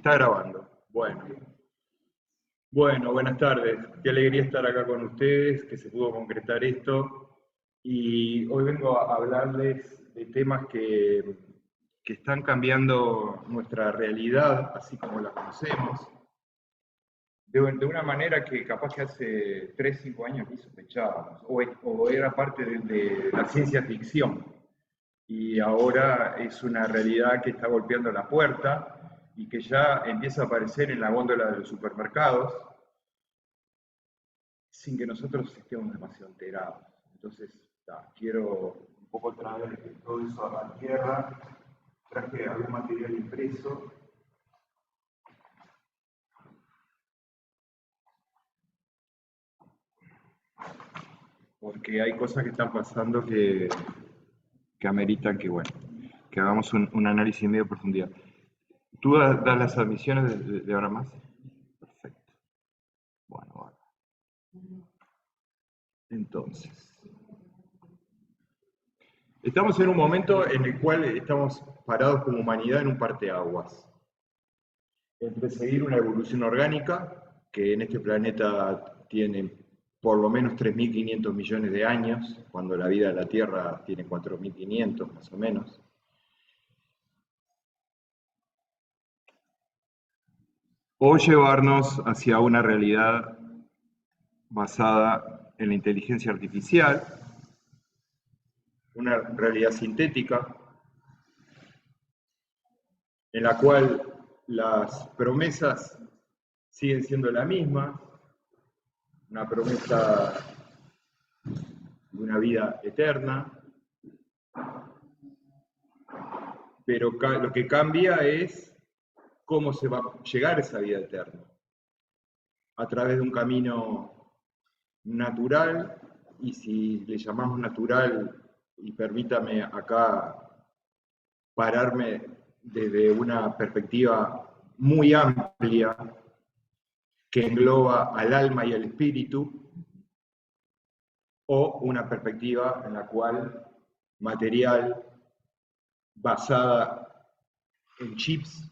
Está grabando. Bueno. Bueno, buenas tardes. Qué alegría estar acá con ustedes, que se pudo concretar esto. Y hoy vengo a hablarles de temas que están cambiando nuestra realidad, así como la conocemos, de una manera que capaz que hace 3, 5 años ni sospechábamos, o era parte de la ciencia ficción. Y ahora es una realidad que está golpeando la puerta y que ya empieza a aparecer en la góndola de los supermercados sin que nosotros estemos demasiado enterados. Entonces, quiero un poco traer todo eso a la tierra. Traje algún material impreso. Porque hay cosas que están pasando que ameritan que, bueno, que hagamos un análisis medio profundidad. ¿Tú das las admisiones de ahora más? Perfecto. Bueno. Entonces, estamos en un momento en el cual estamos parados como humanidad en un parteaguas. Entre seguir una evolución orgánica, que en este planeta tiene por lo menos 3.500 millones de años, cuando la vida de la Tierra tiene 4.500 más o menos, o llevarnos hacia una realidad basada en la inteligencia artificial, una realidad sintética, en la cual las promesas siguen siendo la misma, una promesa de una vida eterna, pero lo que cambia es cómo se va a llegar a esa vida eterna, a través de un camino natural, y si le llamamos natural, y permítame acá pararme desde una perspectiva muy amplia que engloba al alma y al espíritu, o una perspectiva en la cual material basada en chips,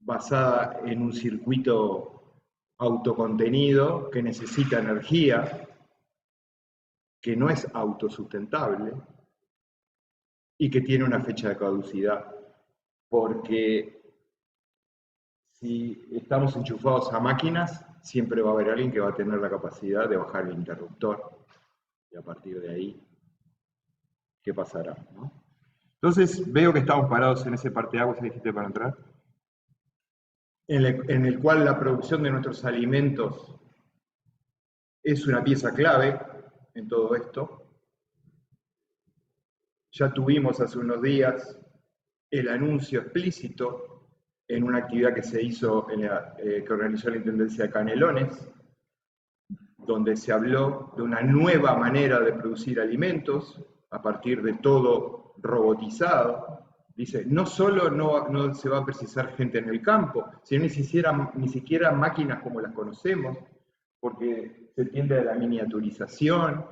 basada en un circuito autocontenido que necesita energía, que no es autosustentable y que tiene una fecha de caducidad, porque si estamos enchufados a máquinas, siempre va a haber alguien que va a tener la capacidad de bajar el interruptor, y a partir de ahí, ¿qué pasará? ¿No? Entonces veo que estamos parados en ese parteaguas, dijiste, para entrar, en el cual la producción de nuestros alimentos es una pieza clave en todo esto. Ya tuvimos hace unos días el anuncio explícito en una actividad que se hizo, que organizó la Intendencia de Canelones, donde se habló de una nueva manera de producir alimentos a partir de todo robotizado. Dice, no solo no se va a precisar gente en el campo, sino ni siquiera máquinas como las conocemos, porque se tiende a la miniaturización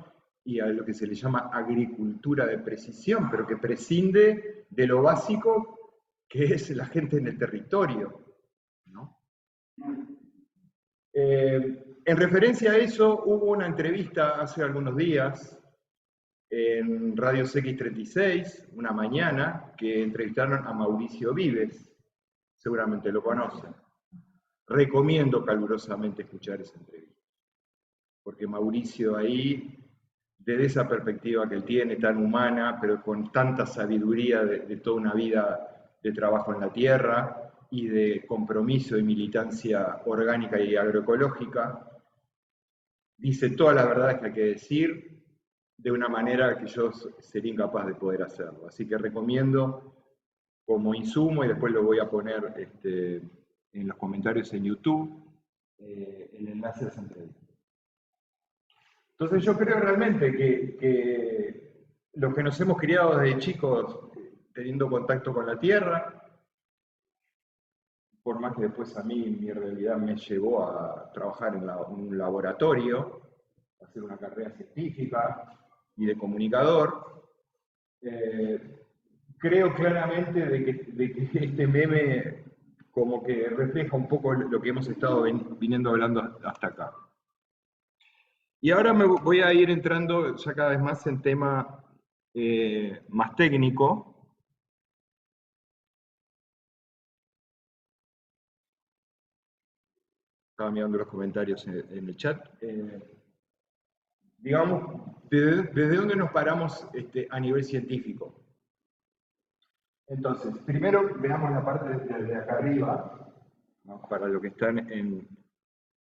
y a lo que se le llama agricultura de precisión, pero que prescinde de lo básico que es la gente en el territorio, ¿no? En referencia a eso, hubo una entrevista hace algunos días en Radio X36, una mañana, que entrevistaron a Mauricio Vives, seguramente lo conocen. Recomiendo calurosamente escuchar esa entrevista, porque Mauricio ahí, desde esa perspectiva que él tiene, tan humana, pero con tanta sabiduría de toda una vida de trabajo en la tierra y de compromiso y militancia orgánica y agroecológica, dice todas las verdades que hay que decir de una manera que yo sería incapaz de poder hacerlo. Así que recomiendo como insumo, y después lo voy a poner en los comentarios en YouTube, el enlace de esa entrevista. Entonces yo creo realmente que los que nos hemos criado desde chicos teniendo contacto con la tierra, por más que después a mí mi realidad me llevó a trabajar en un laboratorio, a hacer una carrera científica y de comunicador, creo claramente de que este meme como que refleja un poco lo que hemos estado viniendo hablando hasta acá. Y ahora me voy a ir entrando ya cada vez más en tema más técnico. Estaba mirando los comentarios en el chat. Digamos, ¿desde dónde nos paramos a nivel científico? Entonces, primero veamos la parte de acá arriba, ¿no? Para lo que están en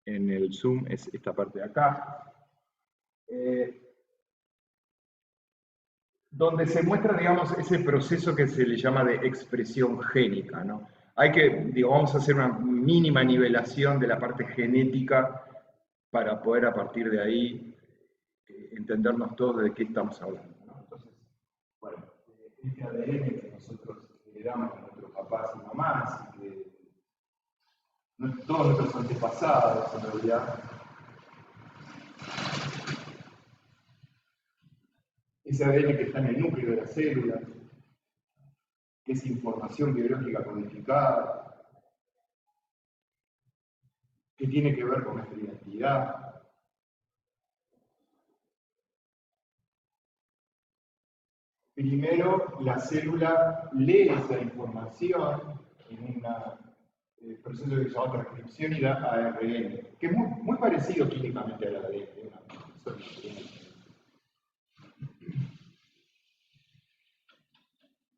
el Zoom es esta parte de acá, donde se muestra, digamos, ese proceso que se le llama de expresión génica, ¿no? Hay que, digo, vamos a hacer una mínima nivelación de la parte genética para poder a partir de ahí entendernos todos de qué estamos hablando, ¿no? Entonces, bueno, este ADN que nosotros heredamos de nuestros papás y mamás, y que todos nuestros antepasados, en realidad, ese ADN que está en el núcleo de las células, que es información biológica codificada, que tiene que ver con nuestra identidad. Primero, la célula lee esa información en un proceso que se llama transcripción y da ARN, que es muy parecido químicamente al ADN.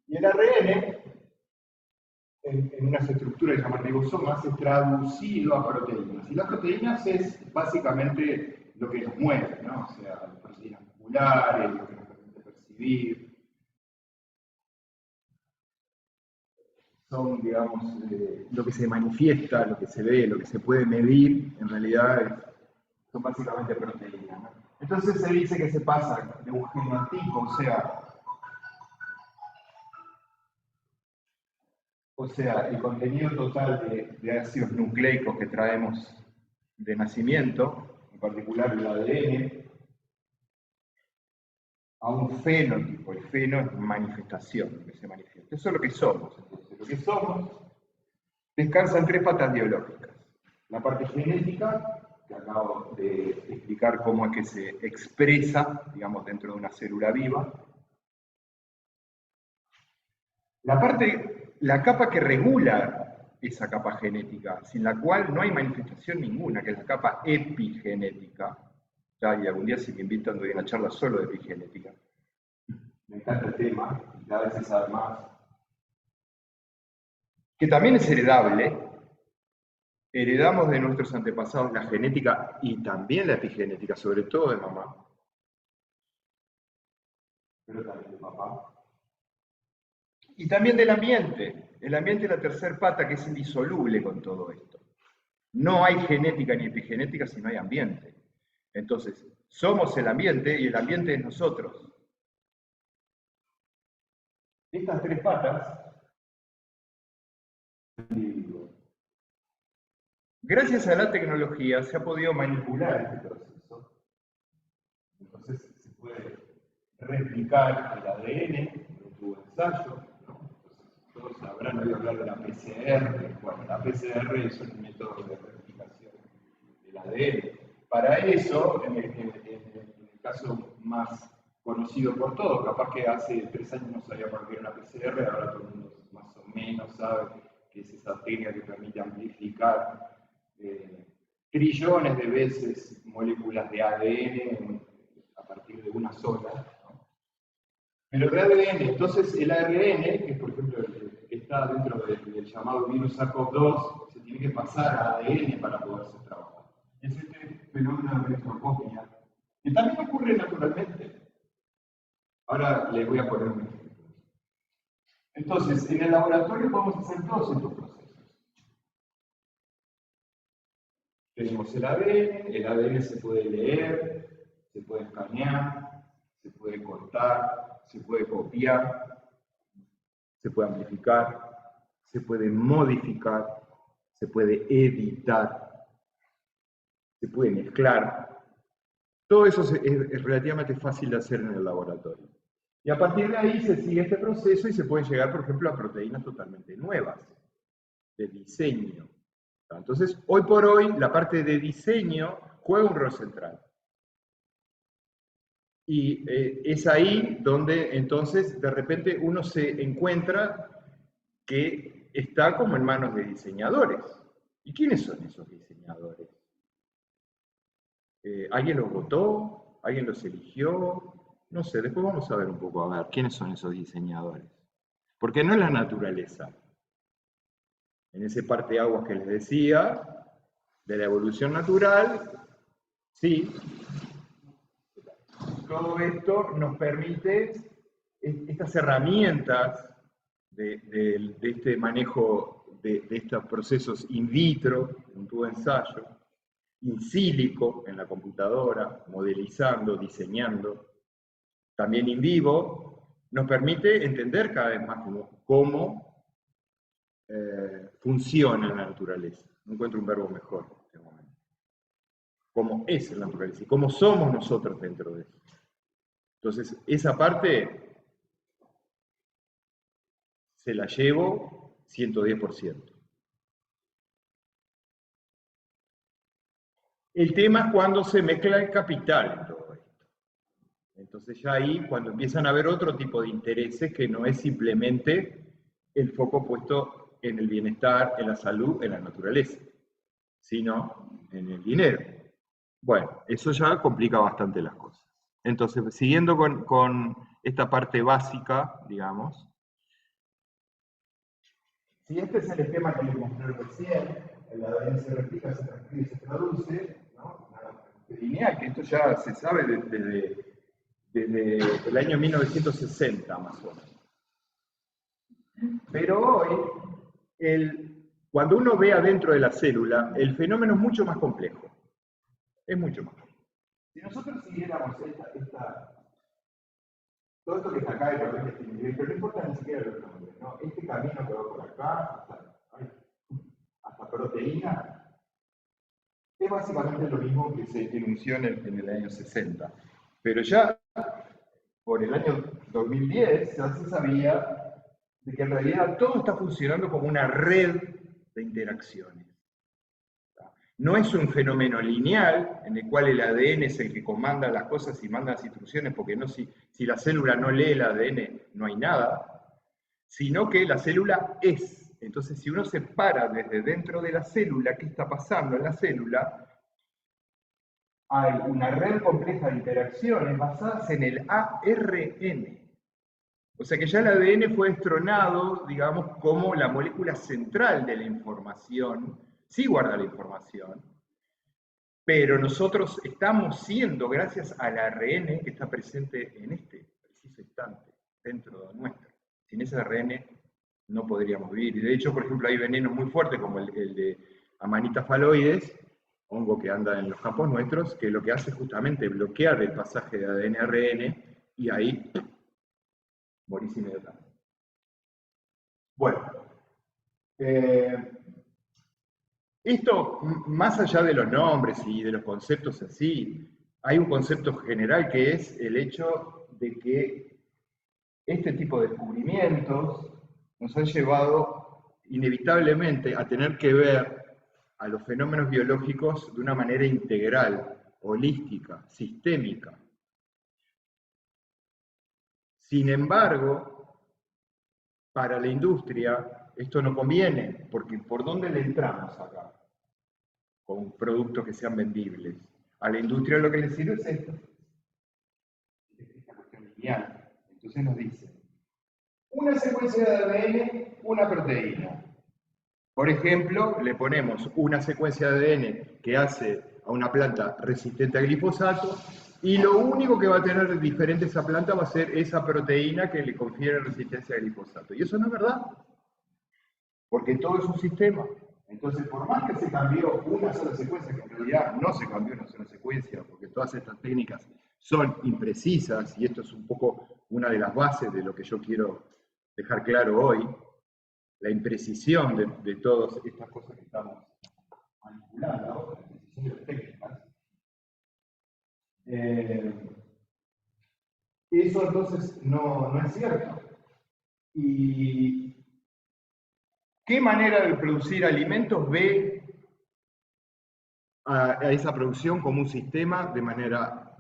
Y el ARN, en unas estructuras que se llaman ribosomas, es traducido a proteínas. Y las proteínas es básicamente lo que nos mueve, ¿no? O sea, las proteínas musculares, lo que nos permite percibir. Son, digamos, lo que se manifiesta, lo que se ve, lo que se puede medir, en realidad son básicamente proteínas, ¿no? Entonces se dice que se pasa de un genotipo, o sea, el contenido total de ácidos nucleicos que traemos de nacimiento, en particular el ADN, a un fenotipo. El feno es manifestación, lo que se manifiesta. Eso es lo que somos. Entonces, lo que somos descansa en tres patas biológicas. La parte genética, que acabo de explicar cómo es que se expresa, digamos, dentro de una célula viva. La capa que regula esa capa genética, sin la cual no hay manifestación ninguna, que es la capa epigenética. Ya, y algún día si me invitan doy una charla solo de epigenética. Me encanta el tema, y cada vez se sabe más. Que también es heredable. Heredamos de nuestros antepasados la genética y también la epigenética, sobre todo de mamá, pero también de papá. Y también del ambiente. El ambiente es la tercera pata, que es indisoluble con todo esto. No hay genética ni epigenética si no hay ambiente. Entonces, somos el ambiente y el ambiente es nosotros. Estas tres patas, gracias a la tecnología se ha podido manipular este proceso. Entonces se puede replicar el ADN en tu ensayo, ¿no? Entonces, todos habrán oído hablar de la PCR. Bueno, la PCR es un método de replicación del ADN. Para eso, en el caso más conocido por todos, capaz que hace 3 años no sabíamos qué era una PCR, ahora todo el mundo más o menos sabe que es esa técnica que permite amplificar trillones de veces moléculas de ADN a partir de una sola, ¿no? Pero de ADN, entonces el ARN, que por ejemplo que está dentro del llamado virus SARS-CoV-2, se tiene que pasar a ADN para poderse trabajar. Es este fenómeno de electrocopia, que también ocurre naturalmente. Ahora les voy a poner un ejemplo. Entonces, en el laboratorio podemos hacer todos estos procesos. Tenemos el ADN se puede leer, se puede escanear, se puede cortar, se puede copiar, se puede amplificar, se puede modificar, se puede editar, se puede mezclar. Todo eso es relativamente fácil de hacer en el laboratorio. Y a partir de ahí se sigue este proceso y se pueden llegar, por ejemplo, a proteínas totalmente nuevas, de diseño. Entonces, hoy por hoy, la parte de diseño juega un rol central. Y es ahí donde entonces de repente uno se encuentra que está como en manos de diseñadores. ¿Y quiénes son esos diseñadores? ¿Alguien los votó? ¿Alguien los eligió? No sé, después vamos a ver un poco, a ver, quiénes son esos diseñadores. Porque no es la naturaleza. En ese parteaguas que les decía, de la evolución natural, sí, todo esto nos permite estas herramientas de este manejo de estos procesos in vitro, un tubo de ensayo, in silico en la computadora, modelizando, diseñando, también in vivo, nos permite entender cada vez más cómo funciona la naturaleza. No encuentro un verbo mejor en este momento. Cómo es la naturaleza y cómo somos nosotros dentro de eso. Entonces, esa parte se la llevo 110%. El tema es cuando se mezcla el capital en todo esto. Entonces ya ahí, cuando empiezan a haber otro tipo de intereses que no es simplemente el foco puesto en el bienestar, en la salud, en la naturaleza, sino en el dinero. Bueno, eso ya complica bastante las cosas. Entonces, siguiendo con esta parte básica, digamos, si este es el esquema que les mostré recién, el ADN se replica, se transcribe y se traduce, ¿no? Lineal, que esto ya se sabe desde el año 1960 más o menos. Pero hoy, cuando uno ve adentro de la célula, el fenómeno es mucho más complejo. Es mucho más complejo. Si nosotros siguiéramos todo esto que está acá de papel este nivel, pero no importa ni siquiera los nombres, ¿no? Este camino que va por acá, hasta proteína, es básicamente lo mismo que se denunció en el año 60. Pero ya por el año 2010 ya se sabía de que en realidad todo está funcionando como una red de interacciones. No es un fenómeno lineal en el cual el ADN es el que comanda las cosas y manda las instrucciones, porque no, si la célula no lee el ADN no hay nada, sino que la célula es. Entonces, si uno se para desde dentro de la célula, ¿qué está pasando en la célula? Hay una red compleja de interacciones basadas en el ARN. O sea que ya el ADN fue destronado, digamos, como la molécula central de la información. Sí guarda la información, pero nosotros estamos siendo, gracias al ARN que está presente en este preciso instante, dentro de nuestro. Sin ese ARN no podríamos vivir. Y de hecho, por ejemplo, hay venenos muy fuertes como el de Amanita phalloides, hongo que anda en los campos nuestros, que lo que hace es justamente bloquear el pasaje de ADN a ARN y ahí morís inmediatamente. Bueno, esto, más allá de los nombres y de los conceptos así, hay un concepto general que es el hecho de que este tipo de descubrimientos nos han llevado inevitablemente a tener que ver a los fenómenos biológicos de una manera integral, holística, sistémica. Sin embargo, para la industria esto no conviene, porque ¿por dónde le entramos acá? Con productos que sean vendibles. A la industria lo que le sirve es esto. Esta cuestión lineal. Entonces nos dice, una secuencia de ADN, una proteína. Por ejemplo, le ponemos una secuencia de ADN que hace a una planta resistente a glifosato y lo único que va a tener diferente esa planta va a ser esa proteína que le confiere resistencia a glifosato. Y eso no es verdad, porque todo es un sistema. Entonces, por más que se cambió una sola secuencia, que en realidad no se cambió una sola secuencia, porque todas estas técnicas son imprecisas, y esto es un poco una de las bases de lo que yo quiero dejar claro hoy, la imprecisión de todas estas cosas que estamos manipulando, la imprecisión de las técnicas. Eso entonces no es cierto. Y ¿Qué manera de producir alimentos ve a esa producción como un sistema de manera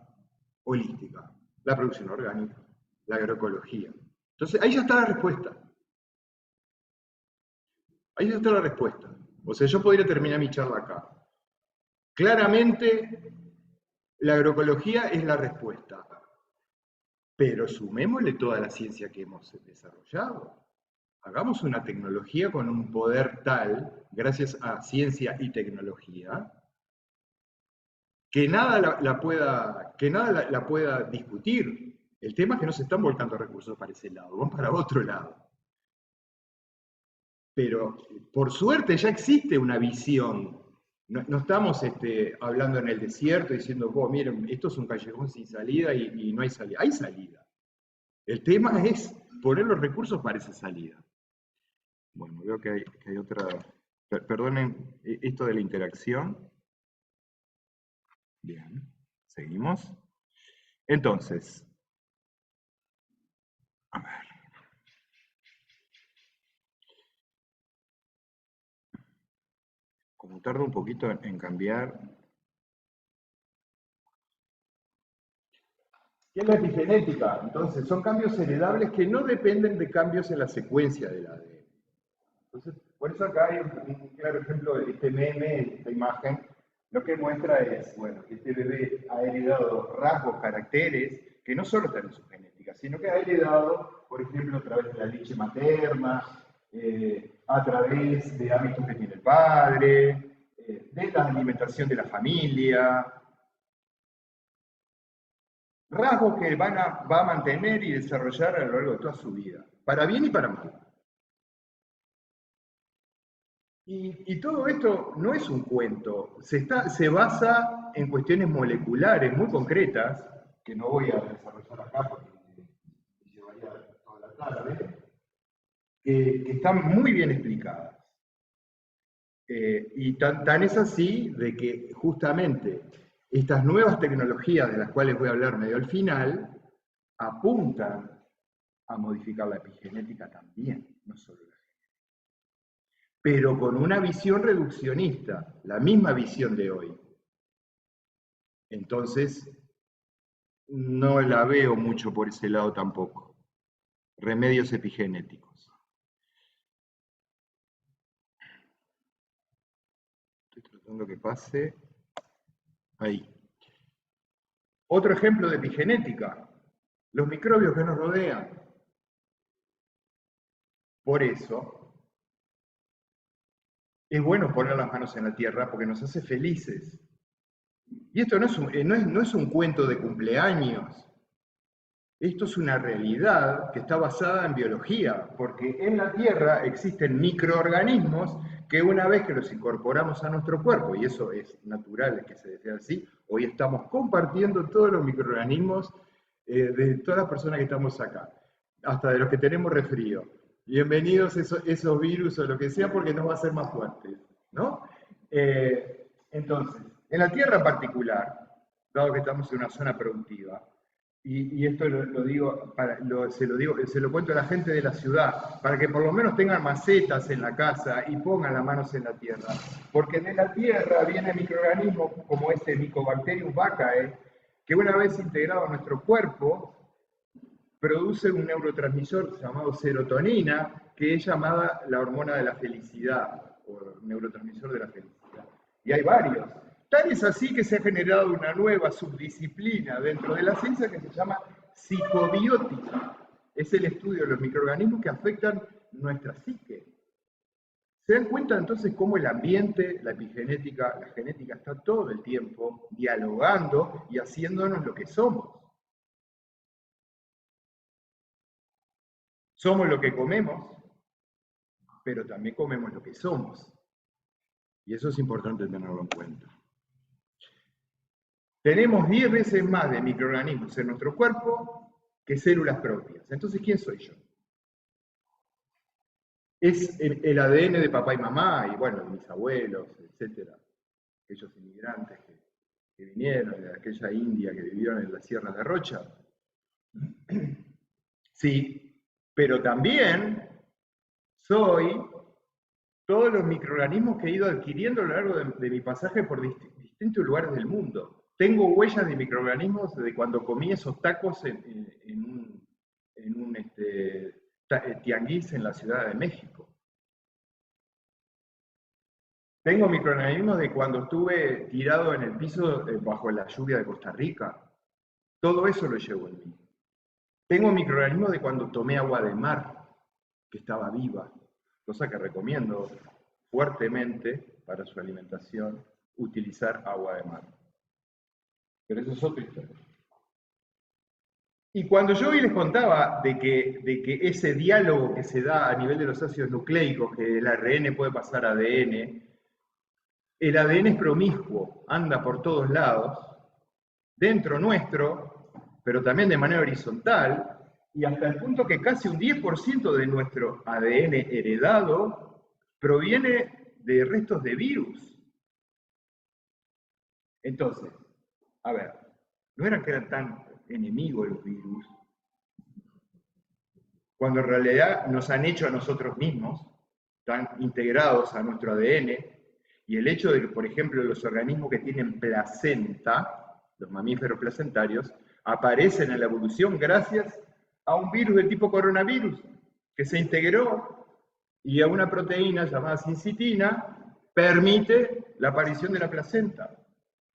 holística? La producción orgánica, la agroecología. Entonces, ahí ya está la respuesta. Ahí ya está la respuesta. O sea, yo podría terminar mi charla acá. Claramente, la agroecología es la respuesta, pero sumémosle toda la ciencia que hemos desarrollado. Hagamos una tecnología con un poder tal, gracias a ciencia y tecnología, que nada la pueda discutir. El tema es que no se están volcando recursos para ese lado, van para otro lado. Pero por suerte ya existe una visión. No estamos hablando en el desierto diciendo, oh, miren, esto es un callejón sin salida y no hay salida. Hay salida. El tema es poner los recursos para esa salida. Bueno, veo que hay otra... Perdonen esto de la interacción. Bien, seguimos. Entonces, a ver. Como tarda un poquito en cambiar. ¿Qué es la epigenética? Entonces, son cambios heredables que no dependen de cambios en la secuencia del ADN. Entonces, por eso acá hay un claro ejemplo de este meme, esta imagen. Lo que muestra es, bueno, que este bebé ha heredado rasgos, caracteres, que no solo están en su genética, sino que ha heredado, por ejemplo, a través de la leche materna, a través de hábitos que tiene el padre, de la alimentación de la familia, rasgos que va a mantener y desarrollar a lo largo de toda su vida, para bien y para mal. Y todo esto no es un cuento, se basa en cuestiones moleculares muy concretas, que no voy a desarrollar acá porque me llevaría toda la tarde, que están muy bien explicadas. Y tan es así de que justamente estas nuevas tecnologías de las cuales voy a hablar medio al final, apuntan a modificar la epigenética también, no solo la genética. Pero con una visión reduccionista, la misma visión de hoy. Entonces, no la veo mucho por ese lado tampoco. Remedios epigenéticos. Estoy tratando que pase. Ahí. Otro ejemplo de epigenética. Los microbios que nos rodean. Por eso, es bueno poner las manos en la tierra porque nos hace felices. Y esto no es un cuento de cumpleaños. Esto es una realidad que está basada en biología, porque en la Tierra existen microorganismos que una vez que los incorporamos a nuestro cuerpo, y eso es natural que se desee así, hoy estamos compartiendo todos los microorganismos de todas las personas que estamos acá, hasta de los que tenemos resfrío. Bienvenidos esos virus o lo que sea, porque nos va a hacer más fuertes, ¿no? Entonces, en la Tierra en particular, dado que estamos en una zona productiva, y esto lo digo, se lo cuento a la gente de la ciudad, para que por lo menos tengan macetas en la casa y pongan las manos en la tierra. Porque de la tierra vienen microorganismos como este Mycobacterium vaccae, que una vez integrado a nuestro cuerpo, produce un neurotransmisor llamado serotonina, que es llamada la hormona de la felicidad, o neurotransmisor de la felicidad. Y hay varios. Tal es así que se ha generado una nueva subdisciplina dentro de la ciencia que se llama psicobiótica. Es el estudio de los microorganismos que afectan nuestra psique. ¿Se dan cuenta entonces cómo el ambiente, la epigenética, la genética está todo el tiempo dialogando y haciéndonos lo que somos? Somos lo que comemos, pero también comemos lo que somos. Y eso es importante tenerlo en cuenta. Tenemos 10 veces más de microorganismos en nuestro cuerpo que células propias. Entonces, ¿quién soy yo? Es el ADN de papá y mamá, y bueno, de mis abuelos, etcétera. Aquellos inmigrantes que vinieron de aquella India que vivieron en las sierras de Rocha. Sí, pero también soy todos los microorganismos que he ido adquiriendo a lo largo de mi pasaje por distintos lugares del mundo. Tengo huellas de microorganismos de cuando comí esos tacos en un tianguis en la Ciudad de México. Tengo microorganismos de cuando estuve tirado en el piso bajo la lluvia de Costa Rica. Todo eso lo llevo en mí. Tengo microorganismos de cuando tomé agua de mar, que estaba viva, cosa que recomiendo fuertemente para su alimentación, utilizar agua de mar. Pero eso es otra historia. Y cuando yo hoy les contaba de que ese diálogo que se da a nivel de los ácidos nucleicos, que el ARN puede pasar a ADN, el ADN es promiscuo, anda por todos lados, dentro nuestro, pero también de manera horizontal, y hasta el punto que casi un 10% de nuestro ADN heredado proviene de restos de virus. Entonces, a ver, no eran que eran tan enemigos los virus, cuando en realidad nos han hecho a nosotros mismos, están integrados a nuestro ADN, y el hecho de que, por ejemplo, los organismos que tienen placenta, los mamíferos placentarios, aparecen en la evolución gracias a un virus del tipo coronavirus, que se integró y a una proteína llamada sincitina permite la aparición de la placenta.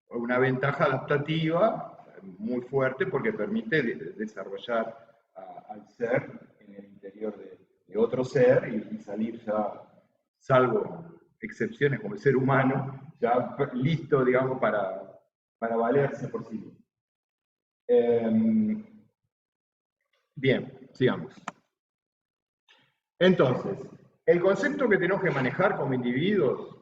Una ventaja adaptativa muy fuerte porque permite desarrollar al ser en el interior de otro ser y salir ya, salvo excepciones como el ser humano, ya listo, digamos, para valerse por sí mismo. Bien, sigamos. Entonces, el concepto que tenemos que manejar como individuos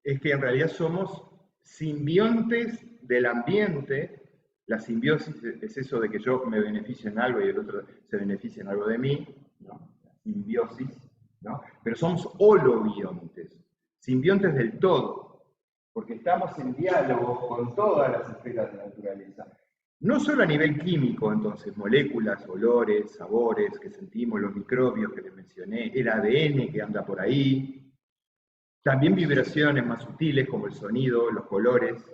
es que en realidad somos simbiontes del ambiente. La simbiosis es eso de que yo me beneficio en algo y el otro se beneficia en algo de mí, ¿no? La simbiosis, ¿no? Pero somos holobiontes, simbiontes del todo, porque estamos en diálogo con todas las esferas de la naturaleza. No solo a nivel químico, entonces, moléculas, olores, sabores que sentimos, los microbios que les mencioné, el ADN que anda por ahí, también vibraciones más sutiles como el sonido, los colores,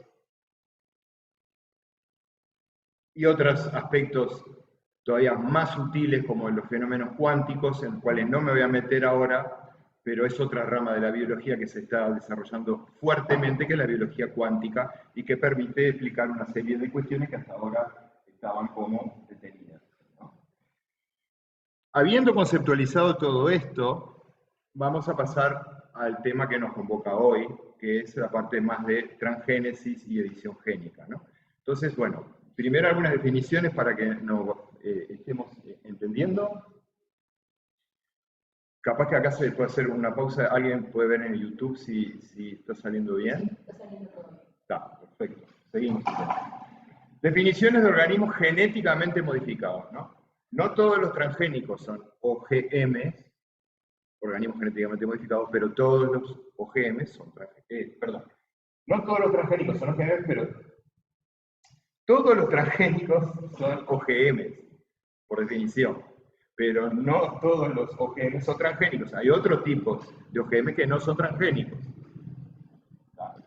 y otros aspectos todavía más sutiles como los fenómenos cuánticos, en los cuales no me voy a meter ahora, pero es otra rama de la biología que se está desarrollando fuertemente, que es la biología cuántica, y que permite explicar una serie de cuestiones que hasta ahora estaban como detenidas, ¿no? Habiendo conceptualizado todo esto, vamos a pasar al tema que nos convoca hoy, que es la parte más de transgénesis y edición génica, ¿no? Entonces, bueno, primero algunas definiciones para que nos estemos entendiendo. Capaz que acá se puede hacer una pausa, alguien puede ver en YouTube si está saliendo bien. Está saliendo todo bien. Está, perfecto. Seguimos. Definiciones de organismos genéticamente modificados, ¿no? No todos los transgénicos son OGM, organismos genéticamente modificados, pero todos los OGM son perdón. No todos los transgénicos son OGM, pero todos los transgénicos son OGM, por definición. Pero no todos los OGM son transgénicos. Hay otros tipos de OGM que no son transgénicos.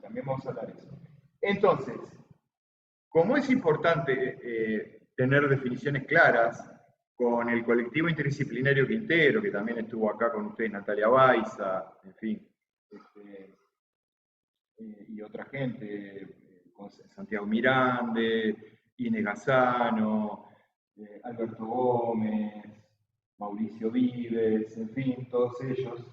También vamos a hablar de eso. Entonces, como es importante tener definiciones claras, con el colectivo interdisciplinario Quintero, que también estuvo acá con ustedes, Natalia Baiza, en fin, y otra gente, Santiago Mirande, Inés Gazzano, Alberto Gómez, Mauricio Vives, en fin, todos ellos,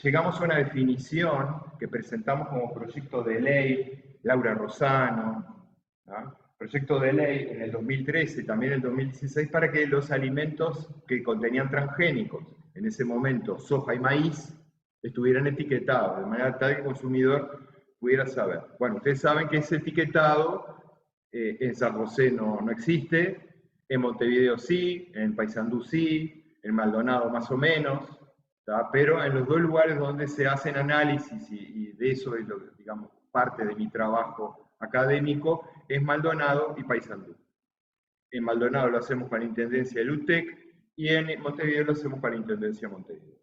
llegamos a una definición que presentamos como proyecto de ley, Laura Rosano, ¿no? Proyecto de ley en el 2013 y también en el 2016 para que los alimentos que contenían transgénicos, en ese momento soja y maíz, estuvieran etiquetados, de manera tal que el consumidor pudiera saber. Bueno, ustedes saben que ese etiquetado en San José no existe, en Montevideo sí, en Paysandú sí, en Maldonado más o menos, ¿tá? Pero en los dos lugares donde se hacen análisis y de eso es, digamos, parte de mi trabajo académico, es Maldonado y Paysandú. En Maldonado lo hacemos para la Intendencia del UTEC y en Montevideo lo hacemos para la Intendencia de Montevideo.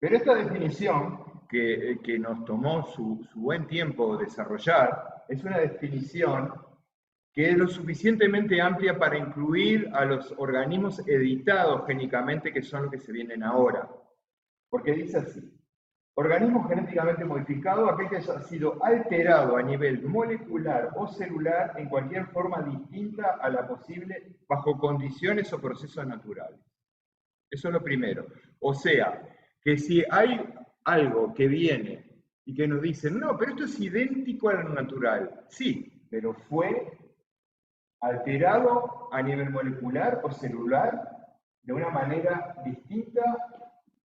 Pero esta definición, que nos tomó su buen tiempo desarrollar, es una definición que es lo suficientemente amplia para incluir a los organismos editados génicamente, que son los que se vienen ahora. Porque dice así: organismo genéticamente modificado, aquel que haya sido alterado a nivel molecular o celular en cualquier forma distinta a la posible bajo condiciones o procesos naturales. Eso es lo primero. O sea, que si hay algo que viene y que nos dicen, no, pero esto es idéntico a lo natural. Sí, pero fue alterado a nivel molecular o celular de una manera distinta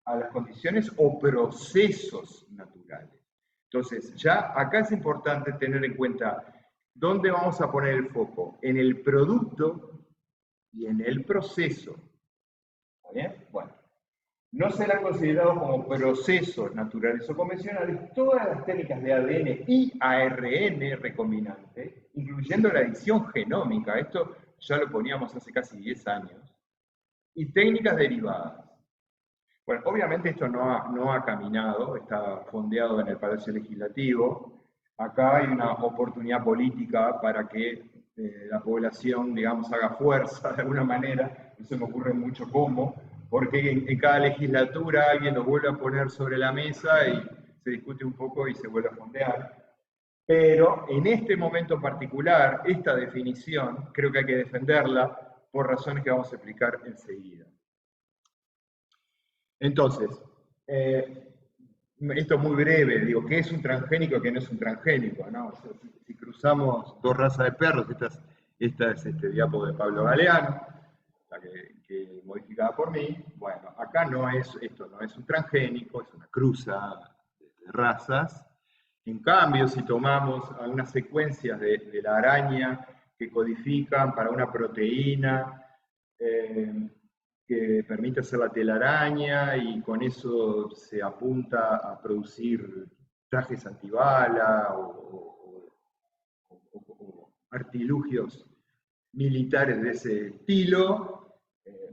a las condiciones o procesos naturales. Entonces, ya acá es importante tener en cuenta dónde vamos a poner el foco, en el producto y en el proceso. ¿Está bien? Bueno, no serán considerados como procesos naturales o convencionales todas las técnicas de ADN y ARN recombinante, incluyendo la edición genómica, esto ya lo poníamos hace casi 10 años, y técnicas derivadas. Bueno, obviamente esto no ha caminado, está fondeado en el Palacio Legislativo. Acá hay una oportunidad política para que la población, digamos, haga fuerza de alguna manera. No se me ocurre mucho cómo, porque en cada legislatura alguien lo vuelve a poner sobre la mesa y se discute un poco y se vuelve a fondear. Pero en este momento particular, esta definición, creo que hay que defenderla por razones que vamos a explicar enseguida. Entonces, esto es muy breve, digo, ¿qué es un transgénico y qué no es un transgénico? ¿No? O sea, si cruzamos dos razas de perros, esta es este diapo de Pablo Galeano, la que modificada por mí, bueno, acá esto no es un transgénico, es una cruza de razas. En cambio, si tomamos algunas secuencias de la araña que codifican para una proteína, que permite hacer la telaraña y con eso se apunta a producir trajes antibala o artilugios militares de ese estilo,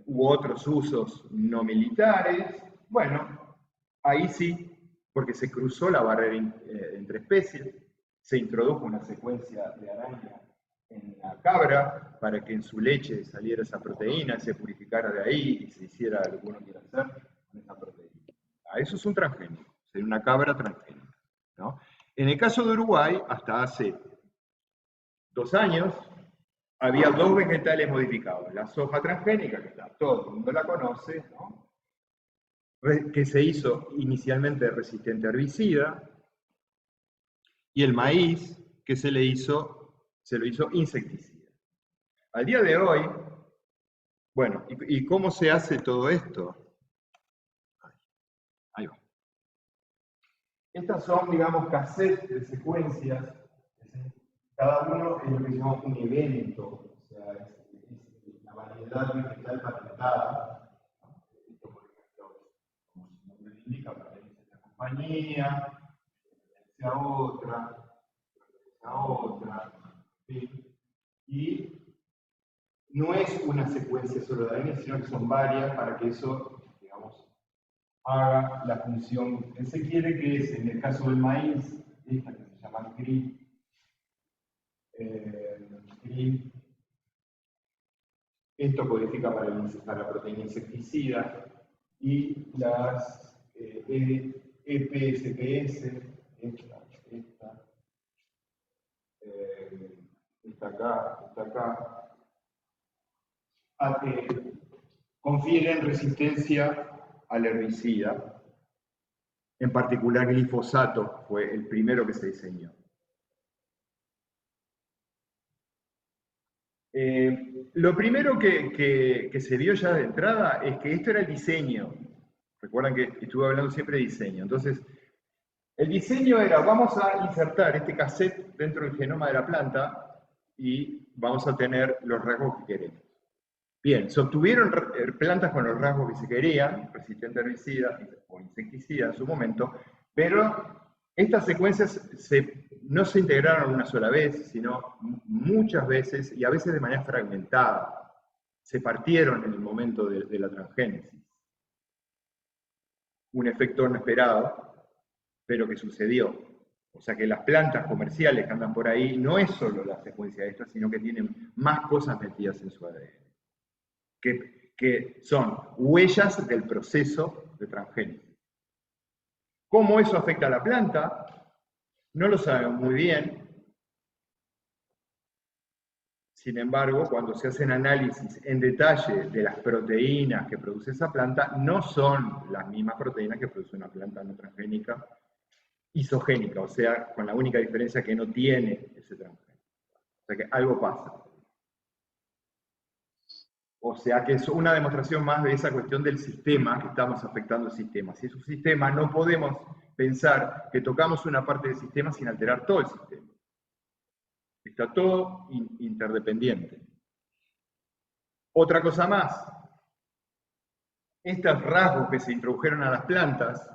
u otros usos no militares. Bueno, ahí sí, porque se cruzó la barrera entre especies, se introdujo una secuencia de araña en la cabra para que en su leche saliera esa proteína, se purificara de ahí y se hiciera lo que uno quiera hacer con esa proteína. Eso es un transgénico, sería una cabra transgénica, ¿no? En el caso de Uruguay, hasta hace 2 años, había 2 vegetales modificados. La soja transgénica, que todo el mundo la conoce, ¿no? Que se hizo inicialmente resistente a herbicida, y el maíz, que se lo hizo insecticida. Al día de hoy, bueno, ¿y cómo se hace todo esto? Ahí va. Estas son, digamos, cassettes de secuencias. Cada uno es lo que se llama un evento, o sea, es la variedad vegetal patentada. Esto, por ejemplo, como su nombre lo indica, pertenece a esta compañía, pertenece a otra, ¿sí? Y no es una secuencia solo de ADN, sino que son varias para que eso, digamos, haga la función que se quiere, que es, en el caso del maíz, esta que se llama CRI, esto codifica para la proteína insecticida, y las EPSPS, esta acá, a que confieren resistencia al herbicida. En particular, glifosato fue el primero que se diseñó. Lo primero que se vio ya de entrada es que esto era el diseño. Recuerdan que estuve hablando siempre de diseño. Entonces, el diseño era, vamos a insertar este cassette dentro del genoma de la planta y vamos a tener los rasgos que queremos. Bien, se obtuvieron plantas con los rasgos que se querían, resistente a herbicidas o insecticidas en su momento, pero estas secuencias no se integraron una sola vez, sino muchas veces y a veces de manera fragmentada. Se partieron en el momento de la transgénesis. un efecto no esperado, pero que sucedió. O sea que las plantas comerciales que andan por ahí no es solo la secuencia de estas, sino que tienen más cosas metidas en su ADN, que son huellas del proceso de transgénesis. ¿Cómo eso afecta a la planta? No lo sabemos muy bien. Sin embargo, cuando se hacen análisis en detalle de las proteínas que produce esa planta, no son las mismas proteínas que produce una planta no transgénica isogénica, o sea, con la única diferencia que no tiene ese transgénico. O sea que algo pasa. O sea que es una demostración más de esa cuestión del sistema, que estamos afectando el sistema. Si es un sistema, no podemos pensar que tocamos una parte del sistema sin alterar todo el sistema. Está todo interdependiente. Otra cosa más, estos rasgos que se introdujeron a las plantas,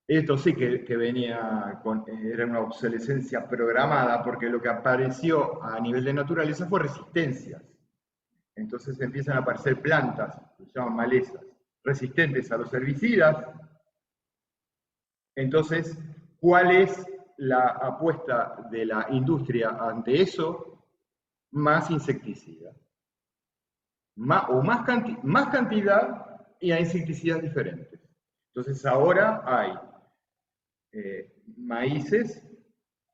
esto sí que venía con, era una obsolescencia programada, porque lo que apareció a nivel de naturaleza fue resistencias. Entonces empiezan a aparecer plantas, que se llaman malezas, resistentes a los herbicidas. Entonces, ¿cuál es la apuesta de la industria ante eso? Más insecticida. Más cantidad y a insecticidas diferentes. Entonces ahora hay maíces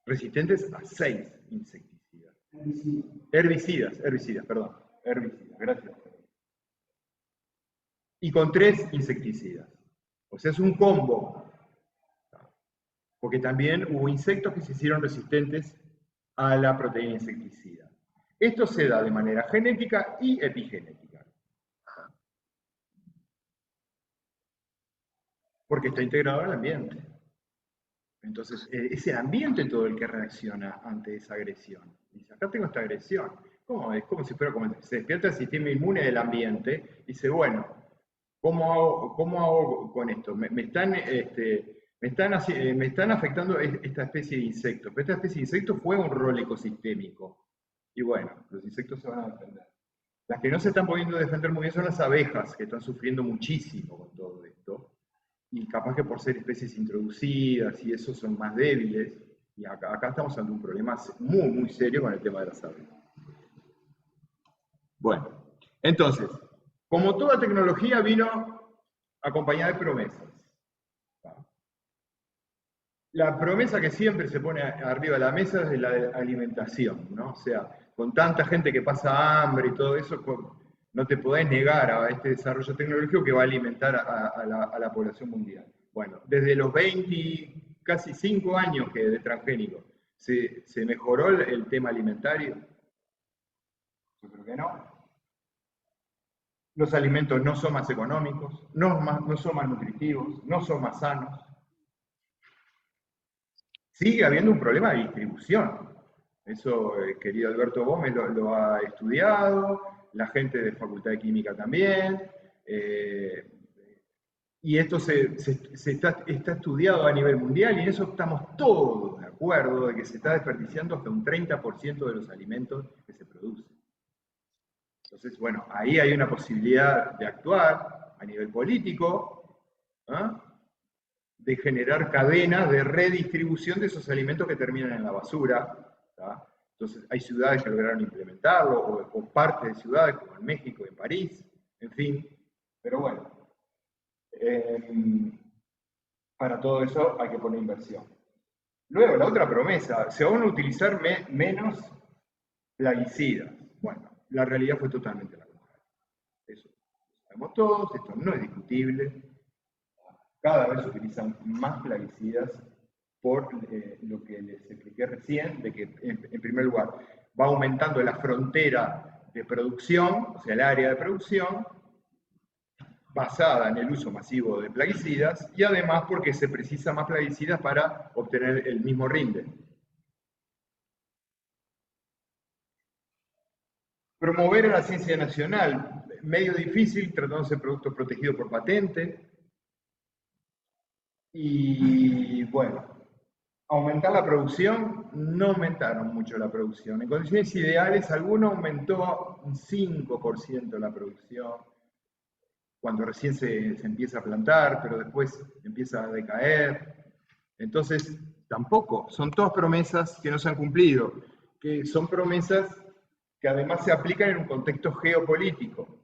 resistentes a 6 insecticidas. Herbicidas, gracias. Y con 3 insecticidas. O sea, es un combo. Porque también hubo insectos que se hicieron resistentes a la proteína insecticida. Esto se da de manera genética y epigenética. Porque está integrado al ambiente. Entonces, es el ambiente todo el que reacciona ante esa agresión. Dice, acá tengo esta agresión. ¿Cómo? Es como si fuera como se despierta el sistema inmune del ambiente y dice, bueno, ¿cómo hago con esto? Me están afectando esta especie de insectos. Pero esta especie de insectos fue un rol ecosistémico. Y bueno, los insectos se van a defender. Las que no se están pudiendo defender muy bien son las abejas, que están sufriendo muchísimo con todo esto. Y capaz que por ser especies introducidas y eso son más débiles. Y acá estamos ante un problema muy, muy serio con el tema de las abejas. Bueno, entonces, como toda tecnología vino acompañada de promesas. La promesa que siempre se pone arriba de la mesa es de la alimentación, ¿no? O sea, con tanta gente que pasa hambre y todo eso, no te podés negar a este desarrollo tecnológico que va a alimentar a la población mundial. Bueno, desde los 20, casi 5 años que de transgénico, ¿se mejoró el tema alimentario? Yo creo que no. Los alimentos no son más económicos, no son más nutritivos, no son más sanos. Sigue habiendo un problema de distribución. Eso, querido Alberto Gómez, lo ha estudiado, la gente de Facultad de Química también, y esto está estudiado a nivel mundial y en eso estamos todos de acuerdo de que se está desperdiciando hasta un 30% de los alimentos que se producen. Entonces, bueno, ahí hay una posibilidad de actuar a nivel político, ¿eh? De generar cadenas de redistribución de esos alimentos que terminan en la basura. ¿tá? Entonces, hay ciudades que lograron implementarlo, o partes de ciudades, como en México, en París, en fin. Pero bueno, para todo eso hay que poner inversión. Luego, la otra promesa, se van a utilizar menos plaguicidas. Bueno, la realidad fue totalmente la contraria. Eso lo sabemos todos, esto no es discutible. Cada vez se utilizan más plaguicidas por lo que les expliqué recién, de que en primer lugar va aumentando la frontera de producción, o sea, el área de producción, basada en el uso masivo de plaguicidas, y además porque se precisa más plaguicidas para obtener el mismo rinde. Promover a la ciencia nacional, medio difícil, tratándose de productos protegidos por patente. Y bueno, aumentar la producción, no aumentaron mucho la producción. En condiciones ideales, alguno aumentó un 5% la producción. cuando recién se empieza a plantar, pero después empieza a decaer. Entonces, tampoco, son todas promesas que no se han cumplido, que son promesas que además se aplican en un contexto geopolítico.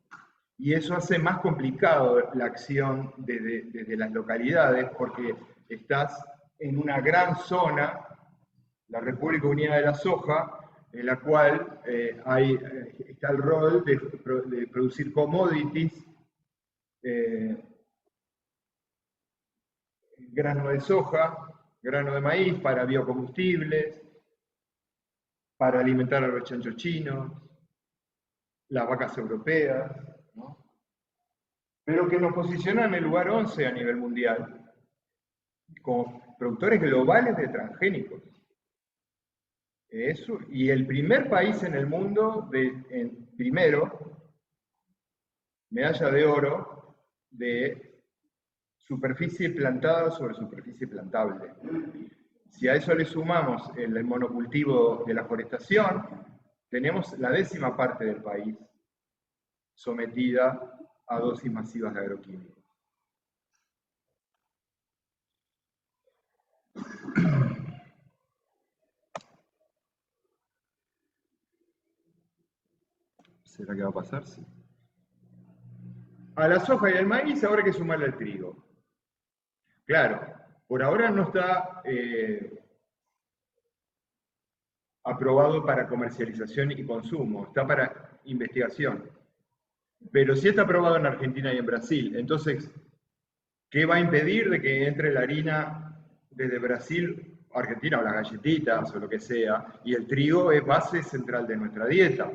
Y eso hace más complicado la acción desde las localidades, porque estás en una gran zona, la República Unida de la Soja, en la cual está el rol de producir commodities, grano de soja, grano de maíz para biocombustibles, para alimentar a los chanchos chinos, las vacas europeas, ¿no? Pero que nos posicionan en el lugar 11 a nivel mundial, como productores globales de transgénicos. Eso, y el primer país en el mundo, primero, medalla de oro de superficie plantada sobre superficie plantable. Si a eso le sumamos el monocultivo de la forestación, tenemos la 10ª parte del país sometida a dosis masivas de agroquímicos. ¿Será que va a pasar? Sí. A la soja y al maíz ahora hay que sumarle al trigo. Claro, por ahora no está aprobado para comercialización y consumo, está para investigación. Pero sí está aprobado en Argentina y en Brasil. Entonces, ¿qué va a impedir de que entre la harina desde Brasil, Argentina, o las galletitas o lo que sea, y el trigo es base central de nuestra dieta?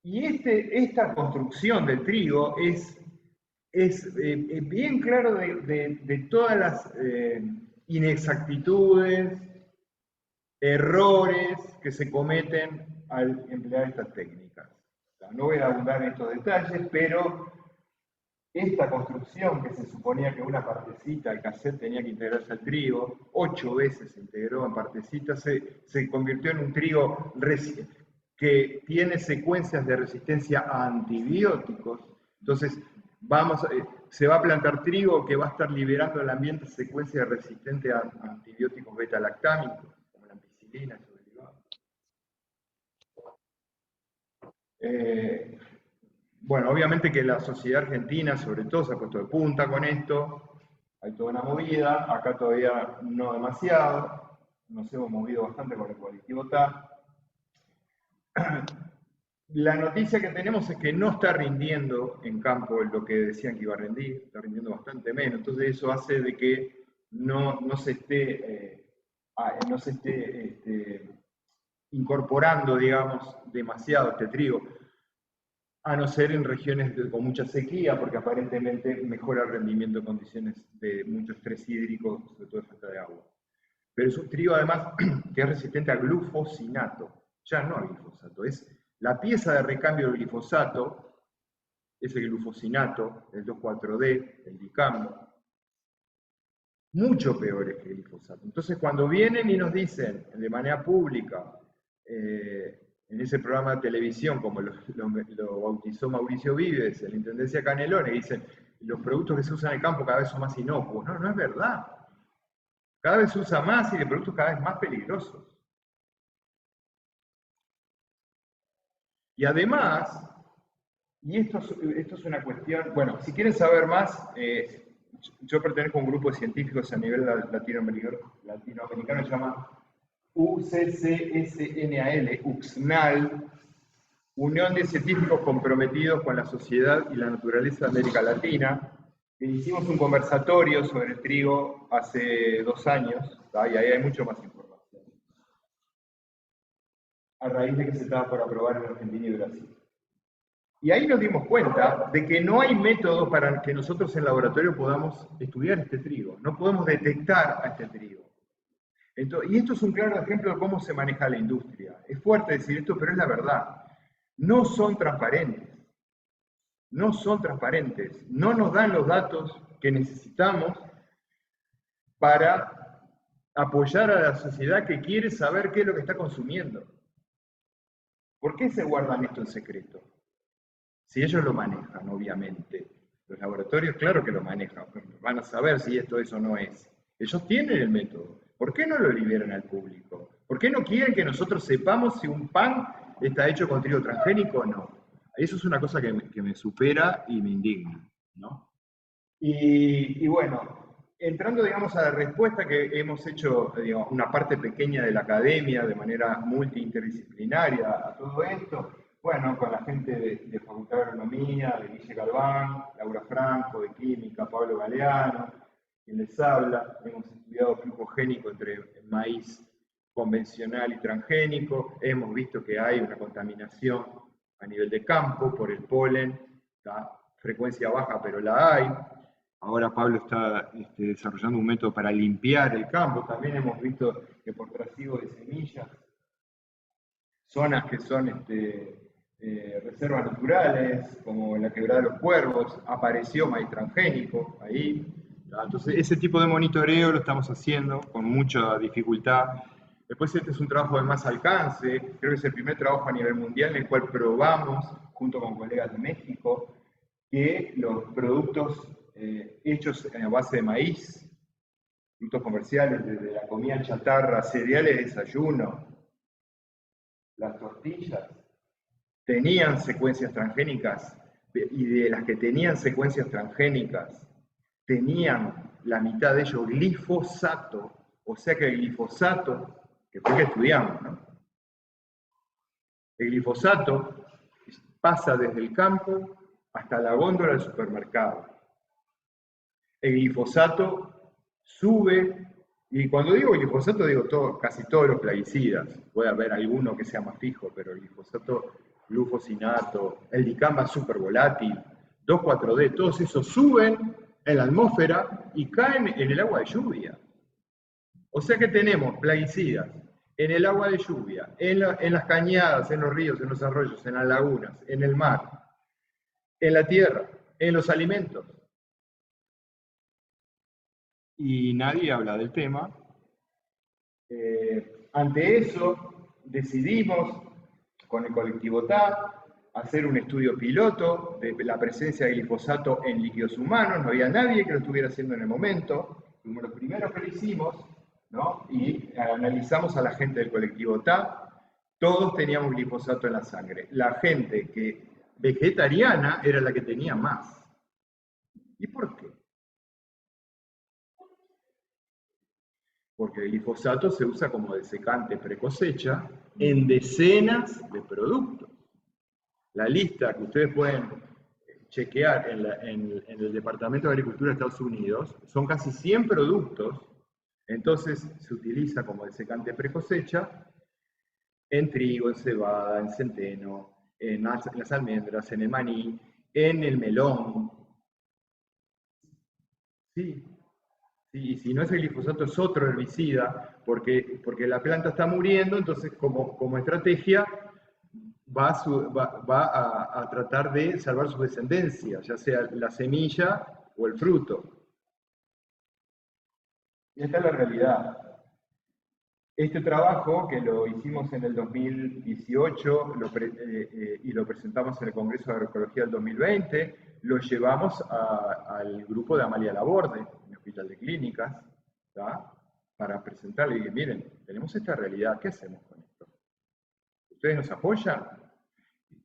Y esta construcción del trigo es bien claro de todas las inexactitudes, errores que se cometen al emplear estas técnicas. No voy a abundar en estos detalles, pero esta construcción que se suponía que una partecita, el cassette, tenía que integrarse al trigo, 8 veces se integró en partecitas, se convirtió en un trigo que tiene secuencias de resistencia a antibióticos. Entonces, se va a plantar trigo que va a estar liberando al ambiente secuencias resistentes a antibióticos beta-lactámicos, como la ampicilina y sus derivados. Bueno, obviamente que la sociedad argentina, sobre todo, se ha puesto de punta con esto. Hay toda una movida, acá todavía no demasiado. Nos hemos movido bastante con el colectivo TA. La noticia que tenemos es que no está rindiendo en campo lo que decían que iba a rendir, está rindiendo bastante menos. Entonces eso hace de que no se esté incorporando, digamos, demasiado este trigo, a no ser en regiones con mucha sequía, porque aparentemente mejora el rendimiento en condiciones de mucho estrés hídrico, sobre todo de falta de agua. Pero es un trigo además que es resistente a glufosinato, ya no a glifosato, es la pieza de recambio del glifosato, es el glufosinato, el 2,4-D, el dicambo, mucho peores que el glifosato. Entonces cuando vienen y nos dicen de manera pública, en ese programa de televisión, como lo bautizó Mauricio Vives, en la Intendencia Canelones, dicen, los productos que se usan en el campo cada vez son más inocuos. No, no es verdad. Cada vez se usa más y de productos cada vez más peligrosos. Y además, y esto es una cuestión, bueno, si quieren saber más, yo pertenezco a un grupo de científicos a nivel latinoamericano, se llama UCCSNAL, UXNAL, Unión de Científicos Comprometidos con la Sociedad y la Naturaleza de América Latina, que hicimos un conversatorio sobre el trigo hace 2 años, y ahí hay mucho más información, a raíz de que se estaba por aprobar en Argentina y Brasil. Y ahí nos dimos cuenta de que no hay método para que nosotros en laboratorio podamos estudiar este trigo, no podemos detectar a este trigo. Entonces, y esto es un claro ejemplo de cómo se maneja la industria. Es fuerte decir esto, pero es la verdad. No son transparentes. No son transparentes. No nos dan los datos que necesitamos para apoyar a la sociedad que quiere saber qué es lo que está consumiendo. ¿Por qué se guardan esto en secreto? Si ellos lo manejan, obviamente. Los laboratorios, claro que lo manejan, van a saber si esto es o no es. Ellos tienen el método. ¿Por qué no lo liberan al público? ¿Por qué no quieren que nosotros sepamos si un pan está hecho con trigo transgénico o no? Eso es una cosa que me supera y me indigna, ¿no? Y bueno, entrando, digamos, a la respuesta que hemos hecho, digamos, una parte pequeña de la academia de manera multi-interdisciplinaria a todo esto, bueno, con la gente de Facultad de Agronomía, de Guille Galván, Laura Franco, de Química, Pablo Galeano, quien les habla, hemos estudiado flujo génico entre maíz convencional y transgénico, hemos visto que hay una contaminación a nivel de campo por el polen, ¿tá? Frecuencia baja, pero la hay. Ahora Pablo está desarrollando un método para limpiar el campo. También hemos visto que por trasiego de semillas, zonas que son reservas naturales, como en la Quebrada de los Cuervos, apareció maíz transgénico ahí. Entonces, ese tipo de monitoreo lo estamos haciendo con mucha dificultad. Después este es un trabajo de más alcance, creo que es el primer trabajo a nivel mundial en el cual probamos, junto con colegas de México, que los productos hechos a base de maíz, productos comerciales, desde la comida chatarra, cereales de desayuno, las tortillas, tenían secuencias transgénicas, y de las que tenían secuencias transgénicas, tenían la mitad de ellos glifosato, o sea que el glifosato, que fue que estudiamos, ¿no? El glifosato pasa desde el campo hasta la góndola del supermercado. El glifosato sube, y cuando digo glifosato digo casi todos los plaguicidas, puede haber alguno que sea más fijo, pero el glifosato, glufosinato, el dicamba super volátil, 2,4-D, todos esos suben en la atmósfera y caen en el agua de lluvia. O sea que tenemos plaguicidas en el agua de lluvia, en las cañadas, en los ríos, en los arroyos, en las lagunas, en el mar, en la tierra, en los alimentos. Y nadie habla del tema. Ante eso, decidimos, con el colectivo TAP, hacer un estudio piloto de la presencia de glifosato en líquidos humanos. No había nadie que lo estuviera haciendo en el momento. Fuimos los primeros que lo hicimos, ¿no? Y analizamos a la gente del colectivo TAP. Todos teníamos glifosato en la sangre. La gente que vegetariana era la que tenía más. ¿Y por qué? Porque el glifosato se usa como desecante precosecha en decenas de productos. La lista que ustedes pueden chequear en el Departamento de Agricultura de Estados Unidos son casi 100 productos, entonces se utiliza como desecante precosecha en trigo, en cebada, en centeno, en las almendras, en el maní, en el melón. Sí, y si no es el glifosato es otro herbicida, porque la planta está muriendo, entonces como estrategia va a tratar de salvar su descendencia, ya sea la semilla o el fruto. Y esta es la realidad. Este trabajo, que lo hicimos en el 2018 y lo presentamos en el Congreso de Agroecología del 2020, lo llevamos al grupo de Amalia Laborde, en el Hospital de Clínicas, ¿tá? Para presentarle y miren, tenemos esta realidad, ¿qué hacemos con esto? ¿Ustedes nos apoyan?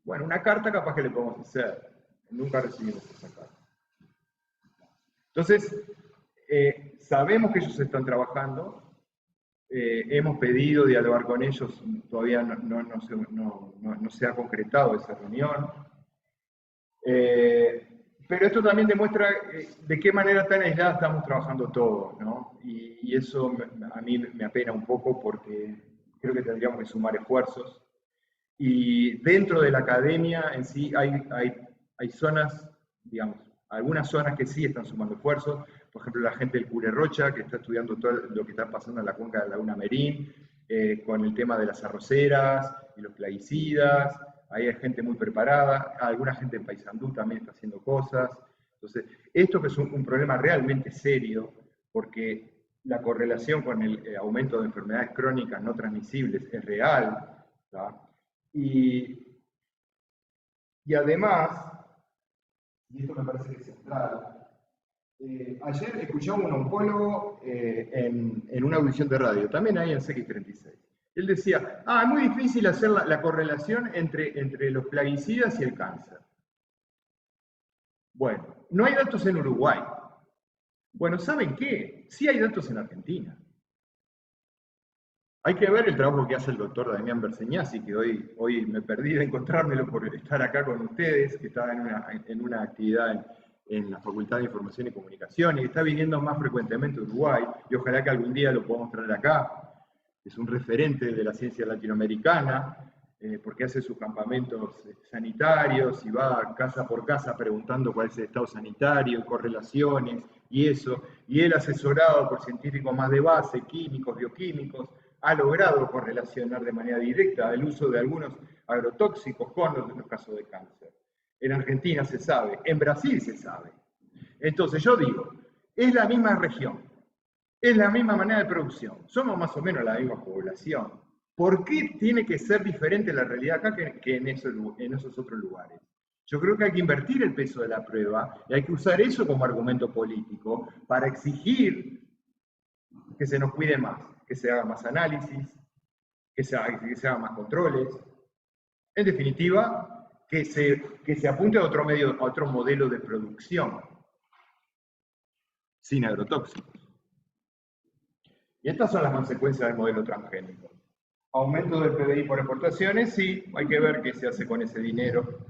Bueno, una carta capaz que le podemos hacer. Nunca recibimos esa carta. Entonces, sabemos que ellos están trabajando, hemos pedido dialogar con ellos, todavía no se ha concretado esa reunión. Pero esto también demuestra de qué manera tan aislada estamos trabajando todos, ¿no? Y eso a mí me apena un poco porque creo que tendríamos que sumar esfuerzos. Y dentro de la academia en sí hay zonas, digamos, algunas zonas que sí están sumando esfuerzos. Por ejemplo, la gente del Cure Rocha, que está estudiando todo lo que está pasando en la cuenca de la Laguna Merín, con el tema de las arroceras y los plaguicidas. Ahí hay gente muy preparada. Alguna gente en Paysandú también está haciendo cosas. Entonces, esto que es un problema realmente serio, porque la correlación con el aumento de enfermedades crónicas no transmisibles es real, ¿tá? Y además, y esto me parece que es central. Ayer escuchaba un oncólogo en una audición de radio, también ahí en CX36. Él decía, es muy difícil hacer la correlación entre los plaguicidas y el cáncer. Bueno, no hay datos en Uruguay. Bueno, ¿saben qué? Sí hay datos en Argentina. Hay que ver el trabajo que hace el doctor Damián Berseñasi, que hoy me perdí de encontrármelo por estar acá con ustedes, que estaba en una actividad en la Facultad de Información y Comunicación, y está viniendo más frecuentemente a Uruguay, y ojalá que algún día lo podamos traer acá. Es un referente de la ciencia latinoamericana, porque hace sus campamentos sanitarios y va casa por casa preguntando cuál es el estado sanitario, correlaciones y eso, y él asesorado por científicos más de base, químicos, bioquímicos, ha logrado correlacionar de manera directa el uso de algunos agrotóxicos con los casos de cáncer. En Argentina se sabe, en Brasil se sabe. Entonces yo digo, es la misma región, es la misma manera de producción, somos más o menos la misma población. ¿Por qué tiene que ser diferente la realidad acá que en esos otros lugares? Yo creo que hay que invertir el peso de la prueba y hay que usar eso como argumento político para exigir que se nos cuide más, que se haga más análisis, que se hagan más controles. En definitiva, que se apunte a otro modelo de producción sin agrotóxicos. Y estas son las consecuencias del modelo transgénico. Aumento del PBI por exportaciones, sí, hay que ver qué se hace con ese dinero,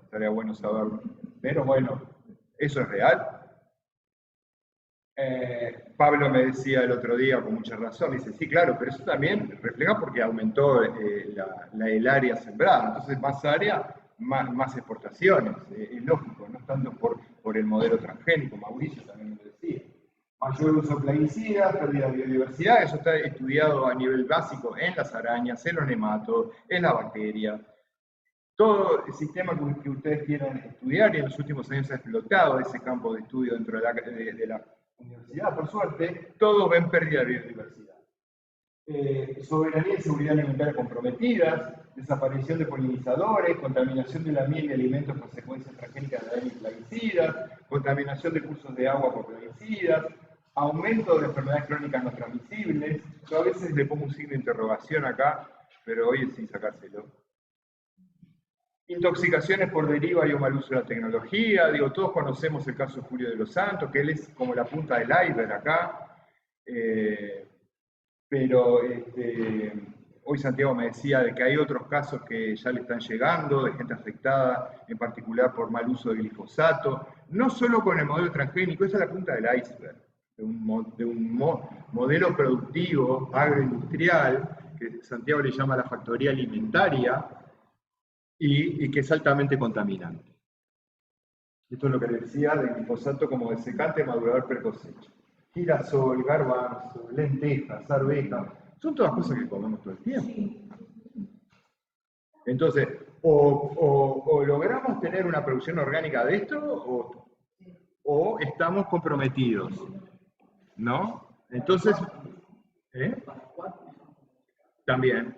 estaría bueno saberlo. Pero bueno, ¿eso es real? Pablo me decía el otro día con mucha razón, dice, sí, claro, pero eso también refleja porque aumentó el área sembrada, entonces más área, más exportaciones, es lógico, no tanto por el modelo transgénico, Mauricio también me decía. Mayor uso de plaguicidas, pérdida de biodiversidad, eso está estudiado a nivel básico en las arañas, en los nematodos, en las bacterias. Todo el sistema que ustedes quieran estudiar y en los últimos años se ha explotado ese campo de estudio dentro de la universidad, por suerte, todos ven pérdida de biodiversidad. Soberanía y seguridad alimentaria comprometidas, desaparición de polinizadores, contaminación de la miel y alimentos, consecuencias transgénicas de daño y plaguicidas, contaminación de cursos de agua por plaguicidas, aumento de enfermedades crónicas no transmisibles. Yo a veces le pongo un signo de interrogación acá, pero hoy es sin sacárselo. Intoxicaciones por deriva y o mal uso de la tecnología. Digo, todos conocemos el caso de Julio de los Santos, que él es como la punta del iceberg acá. Pero hoy Santiago me decía de que hay otros casos que ya le están llegando, de gente afectada, en particular por mal uso de glifosato. No solo con el modelo transgénico, esa es la punta del iceberg, de un modelo productivo, agroindustrial, que Santiago le llama la factoría alimentaria, y que es altamente contaminante. Esto es lo que le decía del glifosato como desecante, madurador precosecha. Girasol, garbanzo, lentejas, arvejas, son todas cosas que comemos todo el tiempo. Entonces, o logramos tener una producción orgánica de esto, o estamos comprometidos, ¿no? Entonces, también,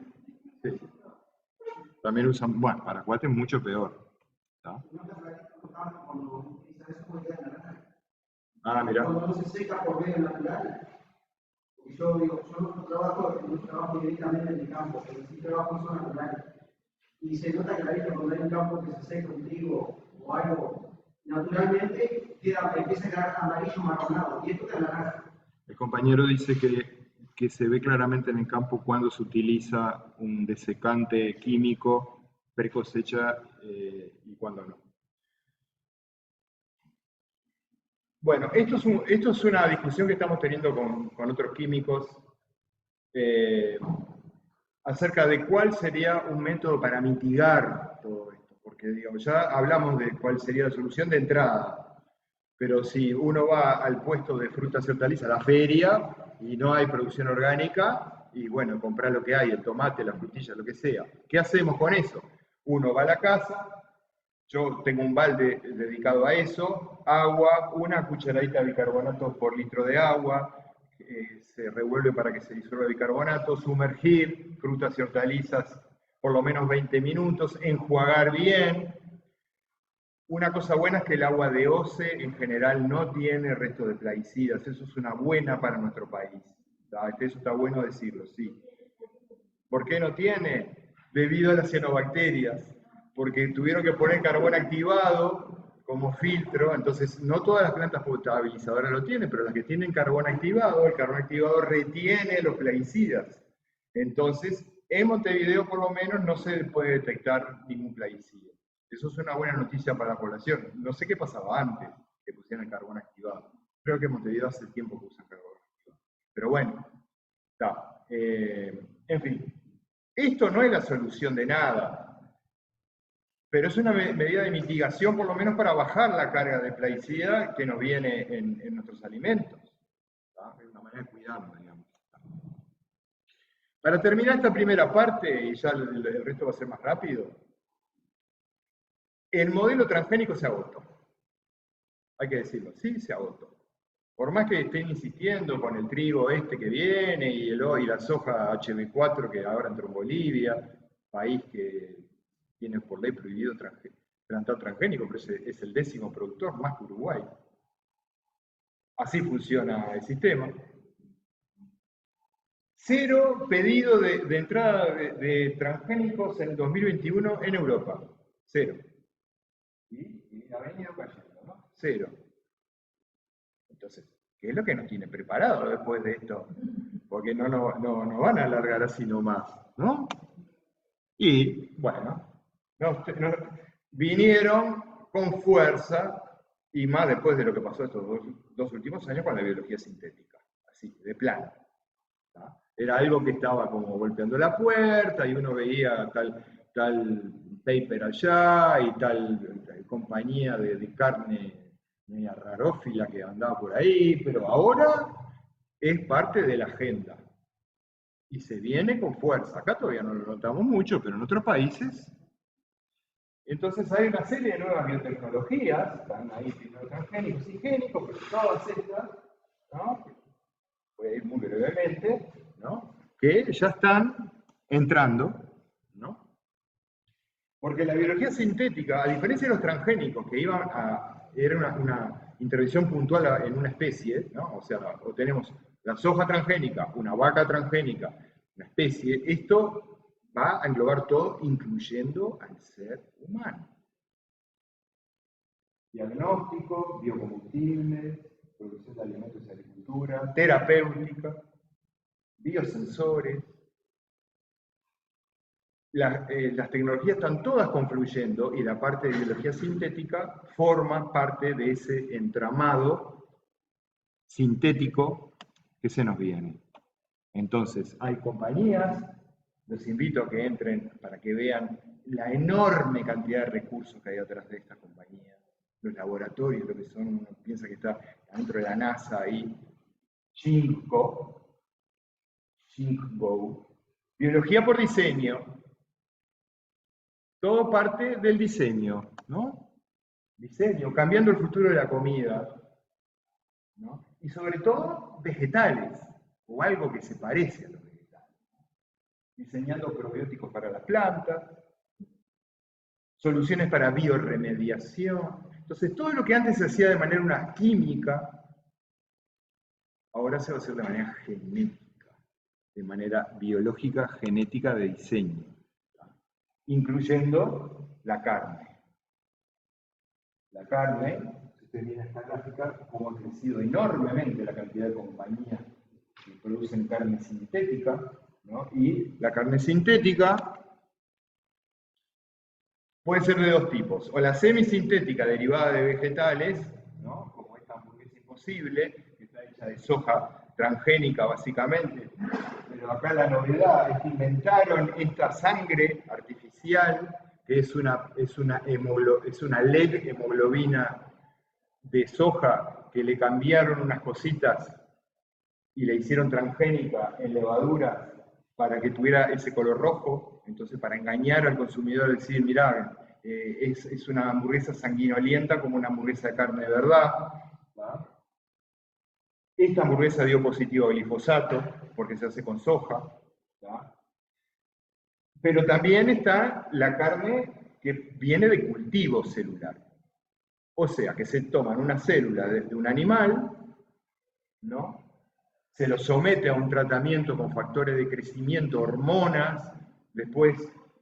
sí. También usan, bueno, para cuate es mucho peor, ¿no? Mira. Cuando no se seca por medio natural. Y yo digo, yo no trabajo directamente en el campo, pero sí trabajo en zona rural. Y se nota que la vida cuando hay un campo que se seca un trigo o algo, naturalmente empieza a quedar amarillo marronado. Y esto es naranja. El compañero dice que se ve claramente en el campo cuando se utiliza un desecante químico precosecha y cuando no. Bueno, esto es una discusión que estamos teniendo con otros químicos acerca de cuál sería un método para mitigar todo esto, porque digamos, ya hablamos de cuál sería la solución de entrada, pero si uno va al puesto de frutas y hortalizas, a la feria, y no hay producción orgánica, y bueno, comprar lo que hay, el tomate, la frutilla, lo que sea. ¿Qué hacemos con eso? Uno va a la casa, yo tengo un balde dedicado a eso, agua, una cucharadita de bicarbonato por litro de agua, se revuelve para que se disuelva el bicarbonato, sumergir frutas y hortalizas por lo menos 20 minutos, enjuagar bien, Una cosa buena es que el agua de OCE en general no tiene resto de plaguicidas. Eso es una buena para nuestro país. Eso está bueno decirlo, sí. ¿Por qué no tiene? Debido a las cianobacterias. Porque tuvieron que poner carbón activado como filtro. Entonces, no todas las plantas potabilizadoras lo tienen, pero las que tienen carbón activado, el carbón activado retiene los plaguicidas. Entonces, en Montevideo por lo menos no se puede detectar ningún plaguicida. Eso es una buena noticia para la población. No sé qué pasaba antes que pusieran el carbón activado. Creo que en Montevideo hace tiempo que usan carbón activado. Pero bueno, está. En fin, esto no es la solución de nada, pero es una medida de mitigación por lo menos para bajar la carga de plaguicida que nos viene en nuestros alimentos. ¿Tá? Es una manera de cuidarnos, digamos. Para terminar esta primera parte, y ya el resto va a ser más rápido, el modelo transgénico se agotó. Hay que decirlo, sí, se agotó. Por más que estén insistiendo con el trigo este que viene y la soja HB4 que ahora entró en Bolivia, país que tiene por ley prohibido plantar transgénico, pero es el 10º productor, más que Uruguay. Así funciona el sistema. Cero pedido de entrada de transgénicos en el 2021 en Europa. Cero. Y ha venido cayendo, ¿no? Cero. Entonces, ¿qué es lo que nos tiene preparado después de esto? Porque no van a alargar así nomás, ¿no? Y, bueno, vinieron con fuerza, y más después de lo que pasó estos dos últimos años con la biología sintética, así, de plano. Era algo que estaba como golpeando la puerta y uno veía tal paper allá y tal compañía de carne media rarófila que andaba por ahí, pero ahora es parte de la agenda y se viene con fuerza. Acá todavía no lo notamos mucho, pero en otros países. Entonces hay una serie de nuevas biotecnologías, están ahí transgénicos y génicos, pero todas estas, ¿no? Voy a ir muy brevemente, ¿no? Que ya están entrando, ¿no? Porque la biología sintética, a diferencia de los transgénicos, que era una intervención puntual en una especie, ¿no? O sea, o tenemos la soja transgénica, una vaca transgénica, una especie, esto va a englobar todo, incluyendo al ser humano. Diagnóstico, biocombustibles, producción de alimentos y agricultura, terapéutica, biosensores. Las tecnologías están todas confluyendo y la parte de biología sintética forma parte de ese entramado sintético que se nos viene. Entonces, hay compañías, los invito a que entren para que vean la enorme cantidad de recursos que hay detrás de estas compañías, los laboratorios, lo que son, uno piensa que está dentro de la NASA ahí, Ginkgo, biología por diseño, todo parte del diseño, ¿no? Diseño, cambiando el futuro de la comida, ¿no? Y sobre todo, vegetales, o algo que se parece a los vegetales. Diseñando probióticos para las plantas, soluciones para bioremediación. Entonces, todo lo que antes se hacía de manera una química, ahora se va a hacer de manera genética, de manera biológica, genética de diseño, incluyendo la carne. La carne, si usted mira esta gráfica, cómo ha crecido enormemente la cantidad de compañías que producen carne sintética, ¿no? Y la carne sintética puede ser de dos tipos, o la semisintética derivada de vegetales, ¿no? Como esta hamburguesa imposible, que está hecha de soja transgénica básicamente, pero acá la novedad es que inventaron esta sangre artificial, que es una LED hemoglobina de soja que le cambiaron unas cositas y la hicieron transgénica en levadura para que tuviera ese color rojo, entonces para engañar al consumidor, decir, mirá, es una hamburguesa sanguinolienta como una hamburguesa de carne de verdad. ¿Va? Esta hamburguesa dio positivo a glifosato, porque se hace con soja. ¿Va? Pero también está la carne que viene de cultivo celular. O sea, que se toman una célula de un animal, ¿no? Se lo somete a un tratamiento con factores de crecimiento, hormonas, después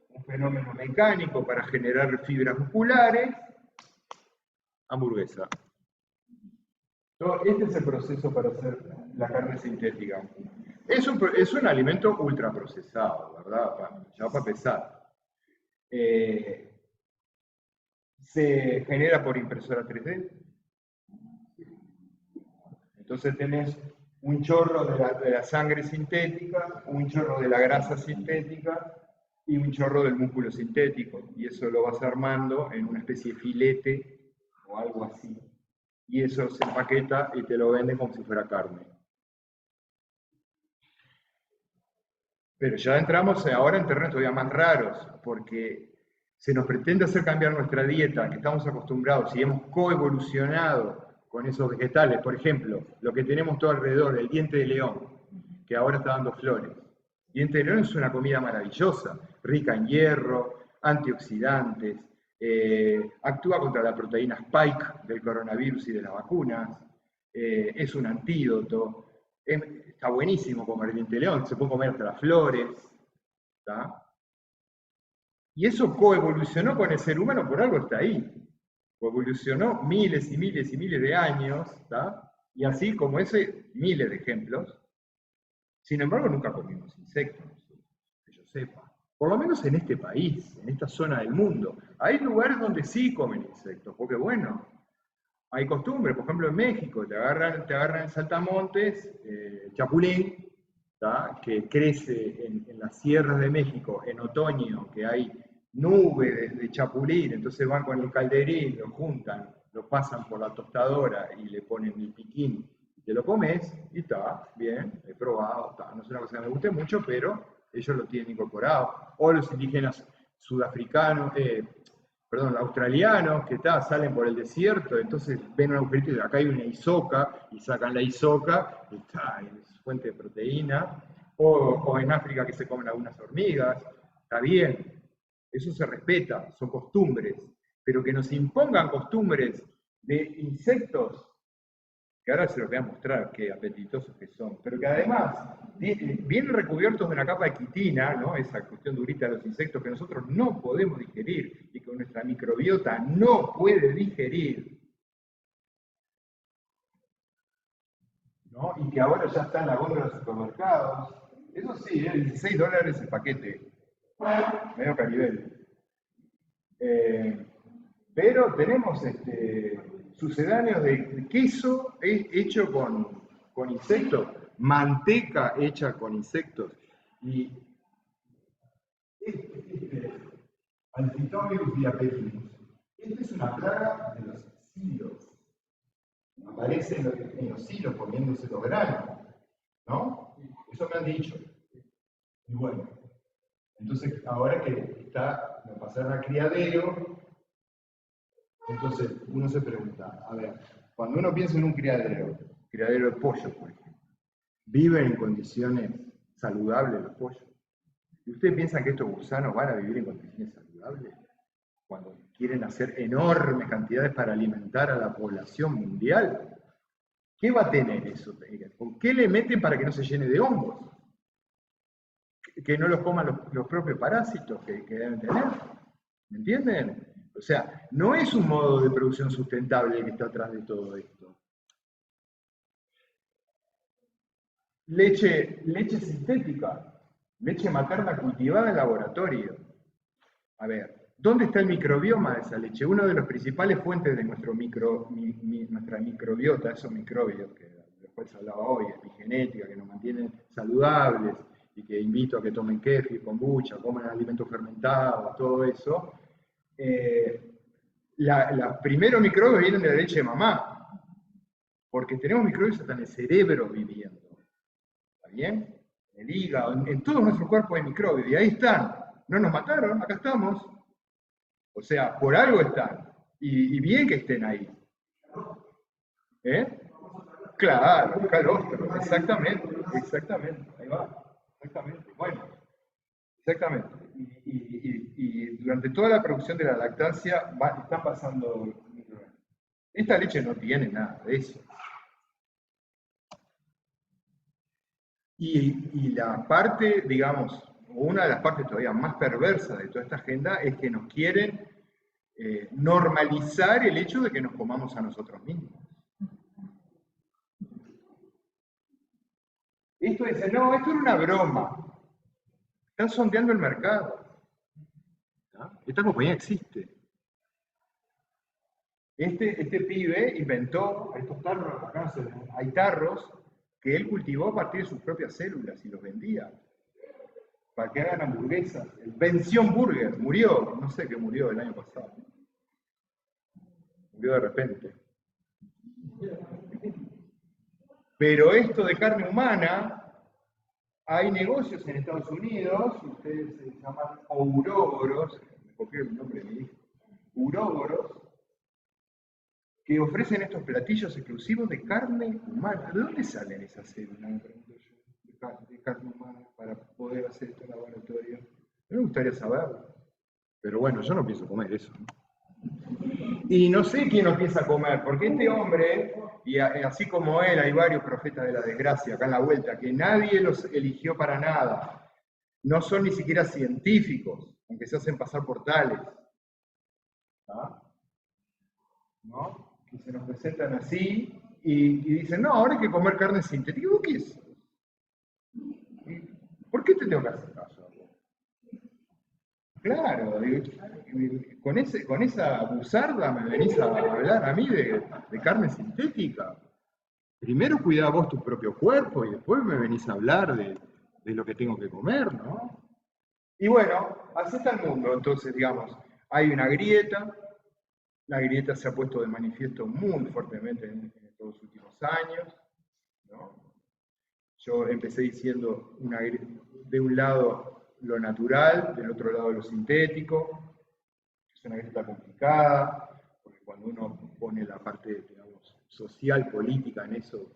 un fenómeno mecánico para generar fibras musculares, hamburguesa. Este es el proceso para hacer la carne sintética. Es un alimento ultraprocesado, ¿verdad? Ya va a pesar. Se genera por impresora 3D. Entonces tenés un chorro de la sangre sintética, un chorro de la grasa sintética y un chorro del músculo sintético. Y eso lo vas armando en una especie de filete o algo así. Y eso se empaqueta y te lo venden como si fuera carne. Pero ya entramos ahora en terrenos todavía más raros, porque se nos pretende hacer cambiar nuestra dieta, que estamos acostumbrados y hemos coevolucionado con esos vegetales. Por ejemplo, lo que tenemos todo alrededor, el diente de león, que ahora está dando flores. Diente de león es una comida maravillosa, rica en hierro, antioxidantes, actúa contra la proteína Spike del coronavirus y de las vacunas, es un antídoto. Está buenísimo comer diente de león, se puede comer hasta las flores. ¿Tá? Y eso coevolucionó con el ser humano, por algo está ahí. Coevolucionó miles y miles y miles de años, ¿tá? Y así como ese, miles de ejemplos. Sin embargo, nunca comimos insectos, que yo sepa. Por lo menos en este país, en esta zona del mundo. Hay lugares donde sí comen insectos, porque bueno, hay costumbres. Por ejemplo, en México te agarran en saltamontes, chapulín, ¿tá? Que crece en las sierras de México en otoño, que hay nubes de chapulín, entonces van con el calderín, lo juntan, lo pasan por la tostadora y le ponen el piquín, y te lo comes y está bien, he probado, no es una cosa que me guste mucho, pero ellos lo tienen incorporado. O los indígenas sudafricanos, perdón, australianos que salen por el desierto, entonces ven un agujerito y acá hay una isoca, y sacan la isoca, y está, es fuente de proteína. O en África que se comen algunas hormigas, está bien, eso se respeta, son costumbres, pero que nos impongan costumbres de insectos, que ahora se los voy a mostrar qué apetitosos que son, pero que además vienen recubiertos de una capa de quitina, ¿no? Esa cuestión durita de los insectos que nosotros no podemos digerir y que nuestra microbiota no puede digerir, ¿no? Y que ahora ya está en la góndola de los supermercados. Eso sí, $16 el paquete, medio caribeño. Pero tenemos sucedáneos de queso hecho con insectos, manteca hecha con insectos. Y Alphytomirus diapetinus, esta es una plaga de los silos. Aparece en los silos comiéndose los granos, ¿no? Eso me han dicho. Y bueno, entonces ahora que lo pasaron a criadero, entonces uno se pregunta, a ver, cuando uno piensa en un criadero de pollo, por ejemplo, ¿viven en condiciones saludables los pollos? ¿Y ustedes piensan que estos gusanos van a vivir en condiciones saludables? Cuando quieren hacer enormes cantidades para alimentar a la población mundial, ¿qué va a tener eso? ¿Con qué le meten para que no se llene de hongos? Que no los coman los propios parásitos que deben tener. ¿Me entienden? O sea, no es un modo de producción sustentable el que está atrás de todo esto. Leche sintética, leche materna cultivada en laboratorio. A ver, ¿dónde está el microbioma de esa leche? Una de las principales fuentes de nuestra microbiota, esos microbios que después se hablaba hoy, epigenética, que nos mantienen saludables y que invito a que tomen kefir, kombucha, coman alimentos fermentados, todo eso. Los primeros microbios vienen de la leche de mamá, porque tenemos microbios hasta en el cerebro viviendo. ¿Está bien? En el hígado, en todo nuestro cuerpo hay microbios, y ahí están. No nos mataron, acá estamos. O sea, por algo están. Y bien que estén ahí. ¿Eh? Claro, calostros, exactamente, ahí va, exactamente. Bueno, exactamente. Y durante toda la producción de la lactancia están pasando microbios. Esta leche no tiene nada de eso. Y la parte, digamos, una de las partes todavía más perversas de toda esta agenda es que nos quieren normalizar el hecho de que nos comamos a nosotros mismos. Esto dice, no, esto era una broma. Están sondeando el mercado. ¿No? Esta compañía existe. Este pibe inventó estos tarros, acá hay tarros que él cultivó a partir de sus propias células y los vendía para que hagan hamburguesas. El Bención Burger murió, no sé qué murió el año pasado. Murió de repente. Pero esto de carne humana, hay negocios en Estados Unidos, ustedes se llaman ouroboros, me copié el nombre de mi hijo, ouroboros, que ofrecen estos platillos exclusivos de carne humana. ¿De dónde salen esas células, me pregunto yo, de carne humana para poder hacer esto en laboratorio? Me gustaría saberlo. Pero bueno, yo no pienso comer eso, ¿no? Y no sé quién lo empieza a comer, porque este hombre, y así como él, hay varios profetas de la desgracia acá en la vuelta, que nadie los eligió para nada. No son ni siquiera científicos, aunque se hacen pasar por tales. ¿No? Que se nos presentan así y dicen, no, ahora hay que comer carne sintética. ¿Vos qué es? ¿Por qué te tengo que hacer caso? Claro, con esa buzarda me venís a hablar a mí de carne sintética. Primero cuidá vos tu propio cuerpo y después me venís a hablar de lo que tengo que comer, ¿no? Y bueno, así está el mundo. Entonces, digamos, hay una grieta. La grieta se ha puesto de manifiesto muy fuertemente en estos últimos años, ¿no? Yo empecé diciendo de un lado lo natural, del otro lado lo sintético. Es una grieta complicada, porque cuando uno pone la parte, digamos, social, política en eso,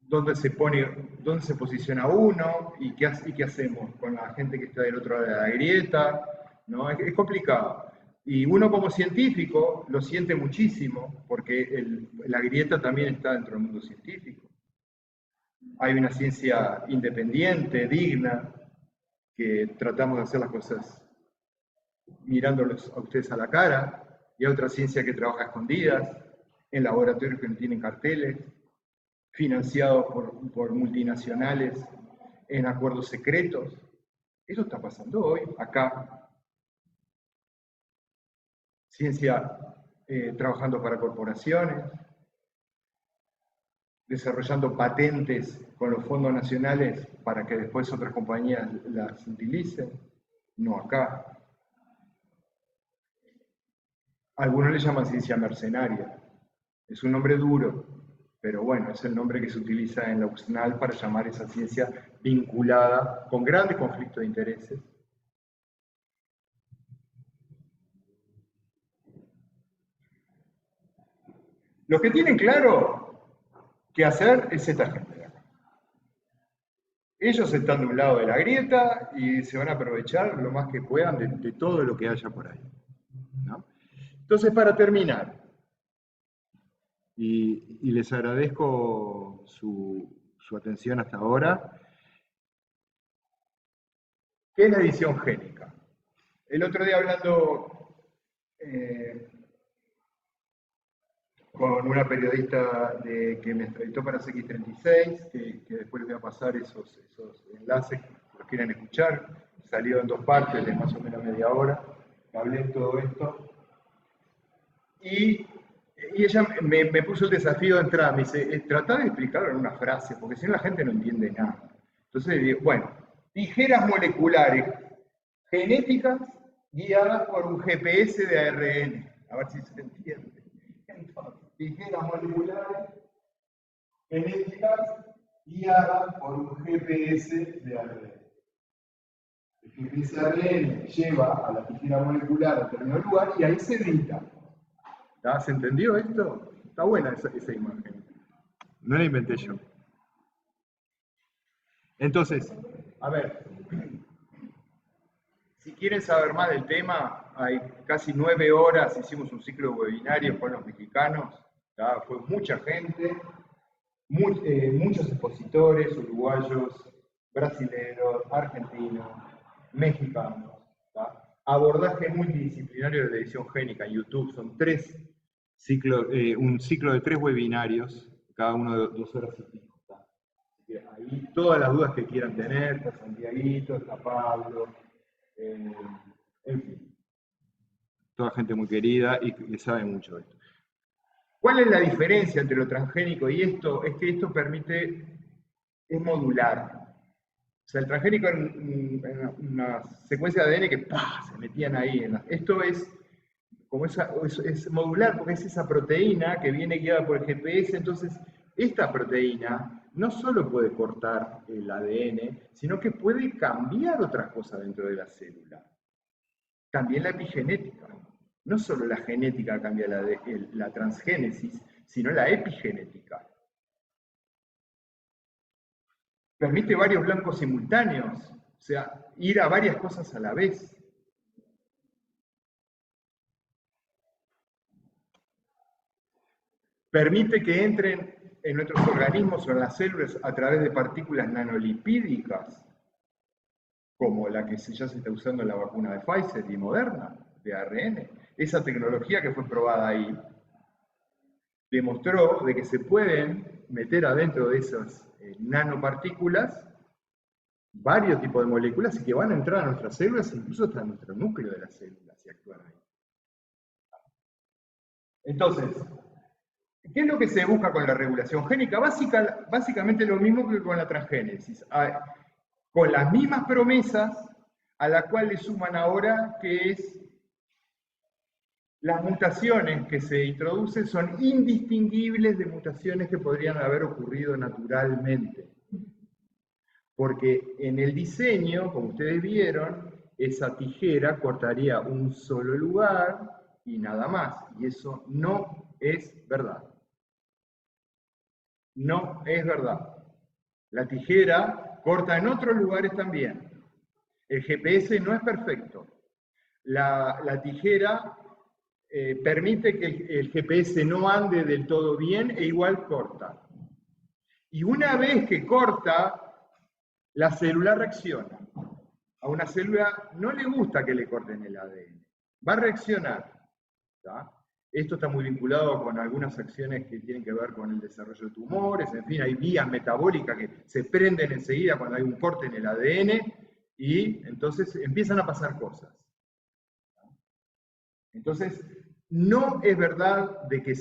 ¿dónde se posiciona uno y qué hacemos con la gente que está del otro lado de la grieta? ¿No? Es complicado. Y uno como científico lo siente muchísimo, porque la grieta también está dentro del mundo científico. Hay una ciencia independiente, digna, que tratamos de hacer las cosas mirándolos a ustedes a la cara, y hay otra ciencia que trabaja a escondidas, en laboratorios que no tienen carteles, financiados por multinacionales, en acuerdos secretos. Eso está pasando hoy, acá. Ciencia trabajando para corporaciones, desarrollando patentes con los fondos nacionales para que después otras compañías las utilicen, no acá. Algunos le llaman ciencia mercenaria. Es un nombre duro, pero bueno, es el nombre que se utiliza en la UXNAL para llamar esa ciencia vinculada con grandes conflictos de intereses. Los que tienen claro qué hacer es esta gente de acá. Ellos están de un lado de la grieta y se van a aprovechar lo más que puedan de todo lo que haya por ahí, ¿no? Entonces, para terminar, y les agradezco su atención hasta ahora, ¿qué es la edición génica? El otro día hablando con una periodista que me entrevistó para CX36, que después les voy a pasar esos enlaces, si los quieren escuchar, salió en 2 partes de más o menos media hora, hablé de todo esto, y ella me puso el desafío de entrar, me dice, tratá de explicarlo en una frase, porque si no la gente no entiende nada. Entonces digo, bueno, tijeras moleculares genéticas guiadas por un GPS de ARN, a ver si se entiende. Entonces, tijeras moleculares genéticas guiadas por un GPS de ARN. El GPS de ARN lleva a la tijera molecular a determinado lugar y ahí se edita. ¿Se entendió esto? Está buena esa imagen. No la inventé yo. Entonces, a ver, Si quieren saber más del tema, hay casi 9 horas, hicimos un ciclo de webinarios con los mexicanos, ¿tá? Fue mucha gente, muchos expositores, uruguayos, brasileños, argentinos, mexicanos, ¿tá? Abordaje multidisciplinario de la edición génica en YouTube, son un ciclo de 3 webinarios, cada uno de 2 horas y pico. ¿Tá? Así que ahí todas las dudas que quieran tener, está Santiaguito, está Pablo, en fin, toda gente muy querida y que sabe mucho de esto. ¿Cuál es la diferencia entre lo transgénico y esto? Es que esto es modular. O sea, el transgénico era una secuencia de ADN que ¡pah! Se metían ahí. Esto es modular porque es esa proteína que viene guiada por el GPS. Entonces, esta proteína no solo puede cortar el ADN, sino que puede cambiar otras cosas dentro de la célula. También la epigenética. No solo la genética cambia la transgénesis, sino la epigenética. Permite varios blancos simultáneos, o sea, ir a varias cosas a la vez. Permite que entren en nuestros organismos o en las células a través de partículas nanolipídicas, como la que ya se está usando en la vacuna de Pfizer y Moderna, de ARN. Esa tecnología que fue probada ahí demostró de que se pueden meter adentro de esas nanopartículas varios tipos de moléculas y que van a entrar a nuestras células, incluso hasta nuestro núcleo de las células y actuar ahí. Entonces, ¿qué es lo que se busca con la regulación génica? Básicamente lo mismo que con la transgénesis, con las mismas promesas a la cual le suman ahora que es las mutaciones que se introducen son indistinguibles de mutaciones que podrían haber ocurrido naturalmente. Porque en el diseño, como ustedes vieron, esa tijera cortaría un solo lugar y nada más. Y eso no es verdad. No es verdad. La tijera corta en otros lugares también. El GPS no es perfecto. La tijera permite que el GPS no ande del todo bien e igual corta. Y una vez que corta, la célula reacciona. A una célula no le gusta que le corten el ADN. Va a reaccionar. ¿Tá? Esto está muy vinculado con algunas acciones que tienen que ver con el desarrollo de tumores. En fin, hay vías metabólicas que se prenden enseguida cuando hay un corte en el ADN y entonces empiezan a pasar cosas. Entonces, no es verdad de que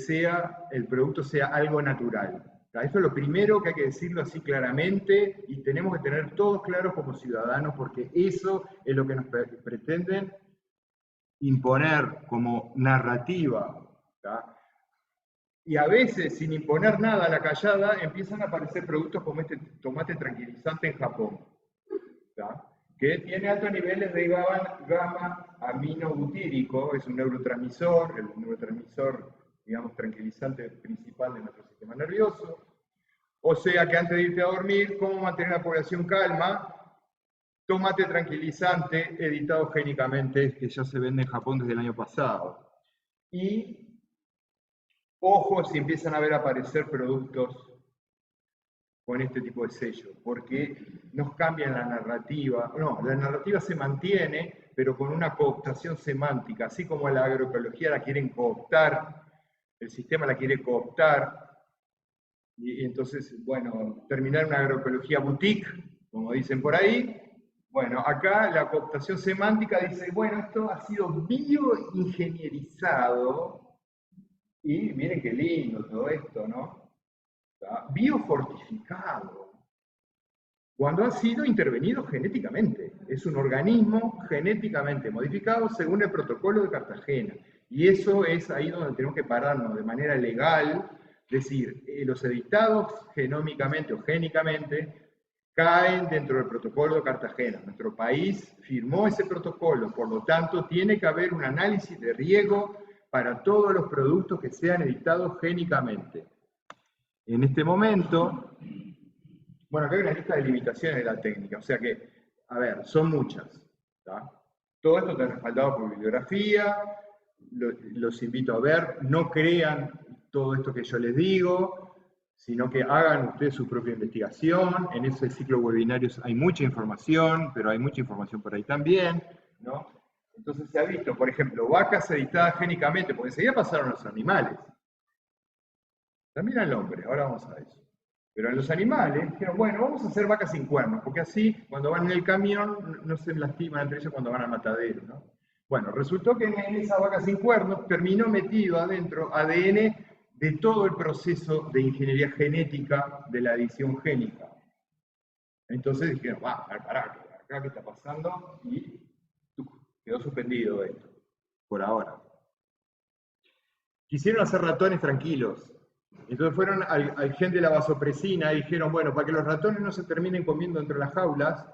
el producto sea algo natural. Esto es lo primero que hay que decirlo así claramente y tenemos que tener todos claros como ciudadanos porque eso es lo que nos pretenden imponer como narrativa. ¿Tá? Y a veces, sin imponer nada a la callada, empiezan a aparecer productos como este tomate tranquilizante en Japón. ¿Tá? Que tiene altos niveles de gamma aminobutírico, es un neurotransmisor, el neurotransmisor, digamos, tranquilizante principal de nuestro sistema nervioso. O sea que antes de irte a dormir, ¿cómo mantener la población calma? Tomate tranquilizante editado génicamente, que ya se vende en Japón desde el año pasado. Y ojo si empiezan a ver aparecer productos con este tipo de sello, porque nos cambian la narrativa. No, la narrativa se mantiene, pero con una cooptación semántica, así como la agroecología la quieren cooptar, el sistema la quiere cooptar, y entonces, bueno, terminar una agroecología boutique, como dicen por ahí. Bueno, acá la cooptación semántica dice, bueno, esto ha sido bioingenierizado, y miren qué lindo todo esto, ¿no? Biofortificado, cuando ha sido intervenido genéticamente. Es un organismo genéticamente modificado según el protocolo de Cartagena. Y eso es ahí donde tenemos que pararnos de manera legal, decir, los editados genómicamente o génicamente caen dentro del protocolo de Cartagena. Nuestro país firmó ese protocolo, por lo tanto tiene que haber un análisis de riesgo para todos los productos que sean editados génicamente. En este momento, bueno, acá hay una lista de limitaciones de la técnica, o sea que, a ver, son muchas. ¿Tá? Todo esto está respaldado por bibliografía, los invito a ver, no crean todo esto que yo les digo, sino que hagan ustedes su propia investigación. En ese ciclo de webinarios hay mucha información, pero hay mucha información por ahí también, ¿no? Entonces se ha visto, por ejemplo, vacas editadas génicamente, porque enseguida pasaron los animales. También al hombre, ahora vamos a eso. Pero en los animales dijeron, bueno, vamos a hacer vacas sin cuernos, porque así cuando van en el camión no se lastiman entre ellos cuando van al matadero, ¿no? Bueno, resultó que en esa vaca sin cuernos terminó metido adentro ADN de todo el proceso de ingeniería genética de la edición génica. Entonces dijeron, pará, acá qué está pasando, y quedó suspendido esto, por ahora. Quisieron hacer ratones tranquilos. Entonces fueron al gen de la vasopresina y dijeron, bueno, para que los ratones no se terminen comiendo dentro de las jaulas,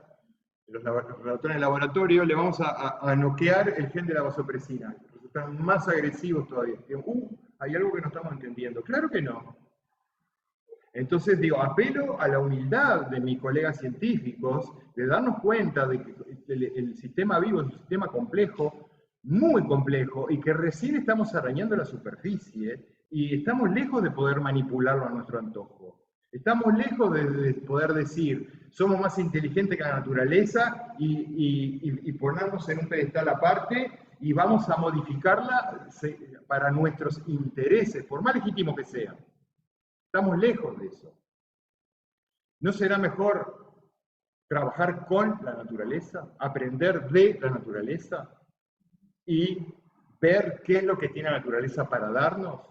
los ratones de laboratorio, le vamos a noquear el gen de la vasopresina. Resultan más agresivos todavía. Digo, hay algo que no estamos entendiendo. Claro que no. Entonces, digo, apelo a la humildad de mis colegas científicos de darnos cuenta de que el sistema vivo es un sistema complejo, muy complejo, y que recién estamos arañando la superficie y estamos lejos de poder manipularlo a nuestro antojo. Estamos lejos de poder decir, somos más inteligentes que la naturaleza y ponernos en un pedestal aparte y vamos a modificarla para nuestros intereses, por más legítimos que sean. Estamos lejos de eso. ¿No será mejor trabajar con la naturaleza, aprender de la naturaleza y ver qué es lo que tiene la naturaleza para darnos,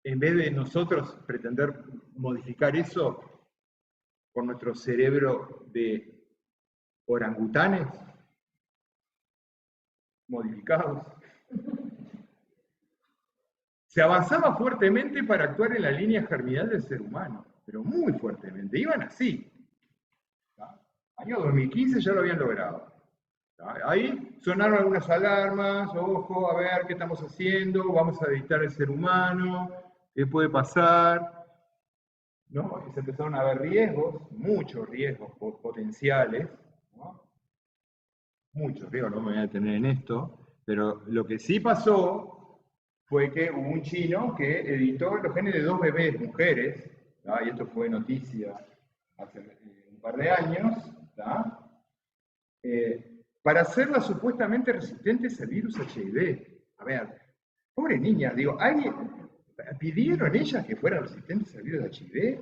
en vez de nosotros pretender modificar eso con nuestro cerebro de orangutanes modificados? Se avanzaba fuertemente para actuar en la línea germinal del ser humano, pero muy fuertemente, iban así. Año 2015 ya lo habían logrado. Ahí sonaron algunas alarmas, ojo, a ver qué estamos haciendo, vamos a editar el ser humano, qué puede pasar, ¿no? Y se empezaron a ver riesgos, muchos riesgos potenciales, ¿no? Muchos riesgos, no me voy a detener en esto, pero lo que sí pasó fue que hubo un chino que editó los genes de 2 bebés mujeres, ¿tá? Y esto fue noticia hace un par de años, ¿tá? Para hacerlas supuestamente resistentes al virus HIV. A ver, pobre niña, digo, ¿pidieron ellas que fueran resistentes al virus HIV?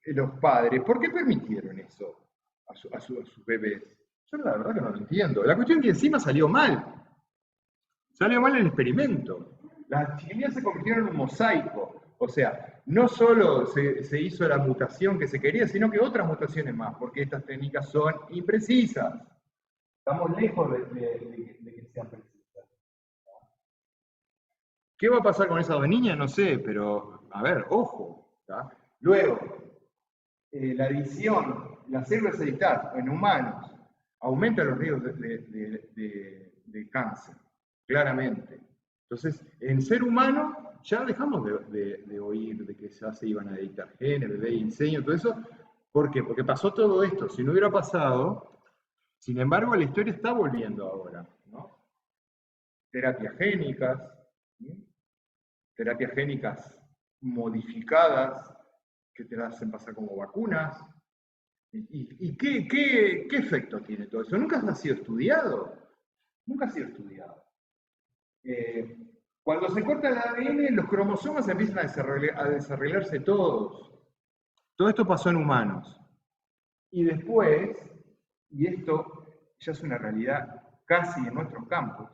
Los padres, ¿por qué permitieron eso a sus bebés? Yo la verdad que no lo entiendo. La cuestión es que encima salió mal. Salió mal el experimento. Las chiquillas se convirtieron en un mosaico. O sea, no solo se hizo la mutación que se quería, sino que otras mutaciones más, porque estas técnicas son imprecisas. Estamos lejos de que sean precisas. ¿Qué va a pasar con esas dos niñas? No sé, pero, a ver, ojo. ¿tá? Luego, la edición, las células editadas en humanos, aumenta los riesgos de cáncer, claramente. Entonces, en ser humano ya dejamos de oír de que ya se iban a editar genes, de diseño, todo eso. ¿Por qué? Porque pasó todo esto. Si no hubiera pasado, sin embargo, la historia está volviendo ahora, ¿no? Terapias génicas, ¿sí? Terapias génicas modificadas que te las hacen pasar como vacunas. ¿Y qué efecto tiene todo eso? Nunca ha sido estudiado. Nunca ha sido estudiado. Cuando se corta el ADN, los cromosomas empiezan a desarrollarse todos. Todo esto pasó en humanos. Y después, y esto ya es una realidad casi en nuestros campos,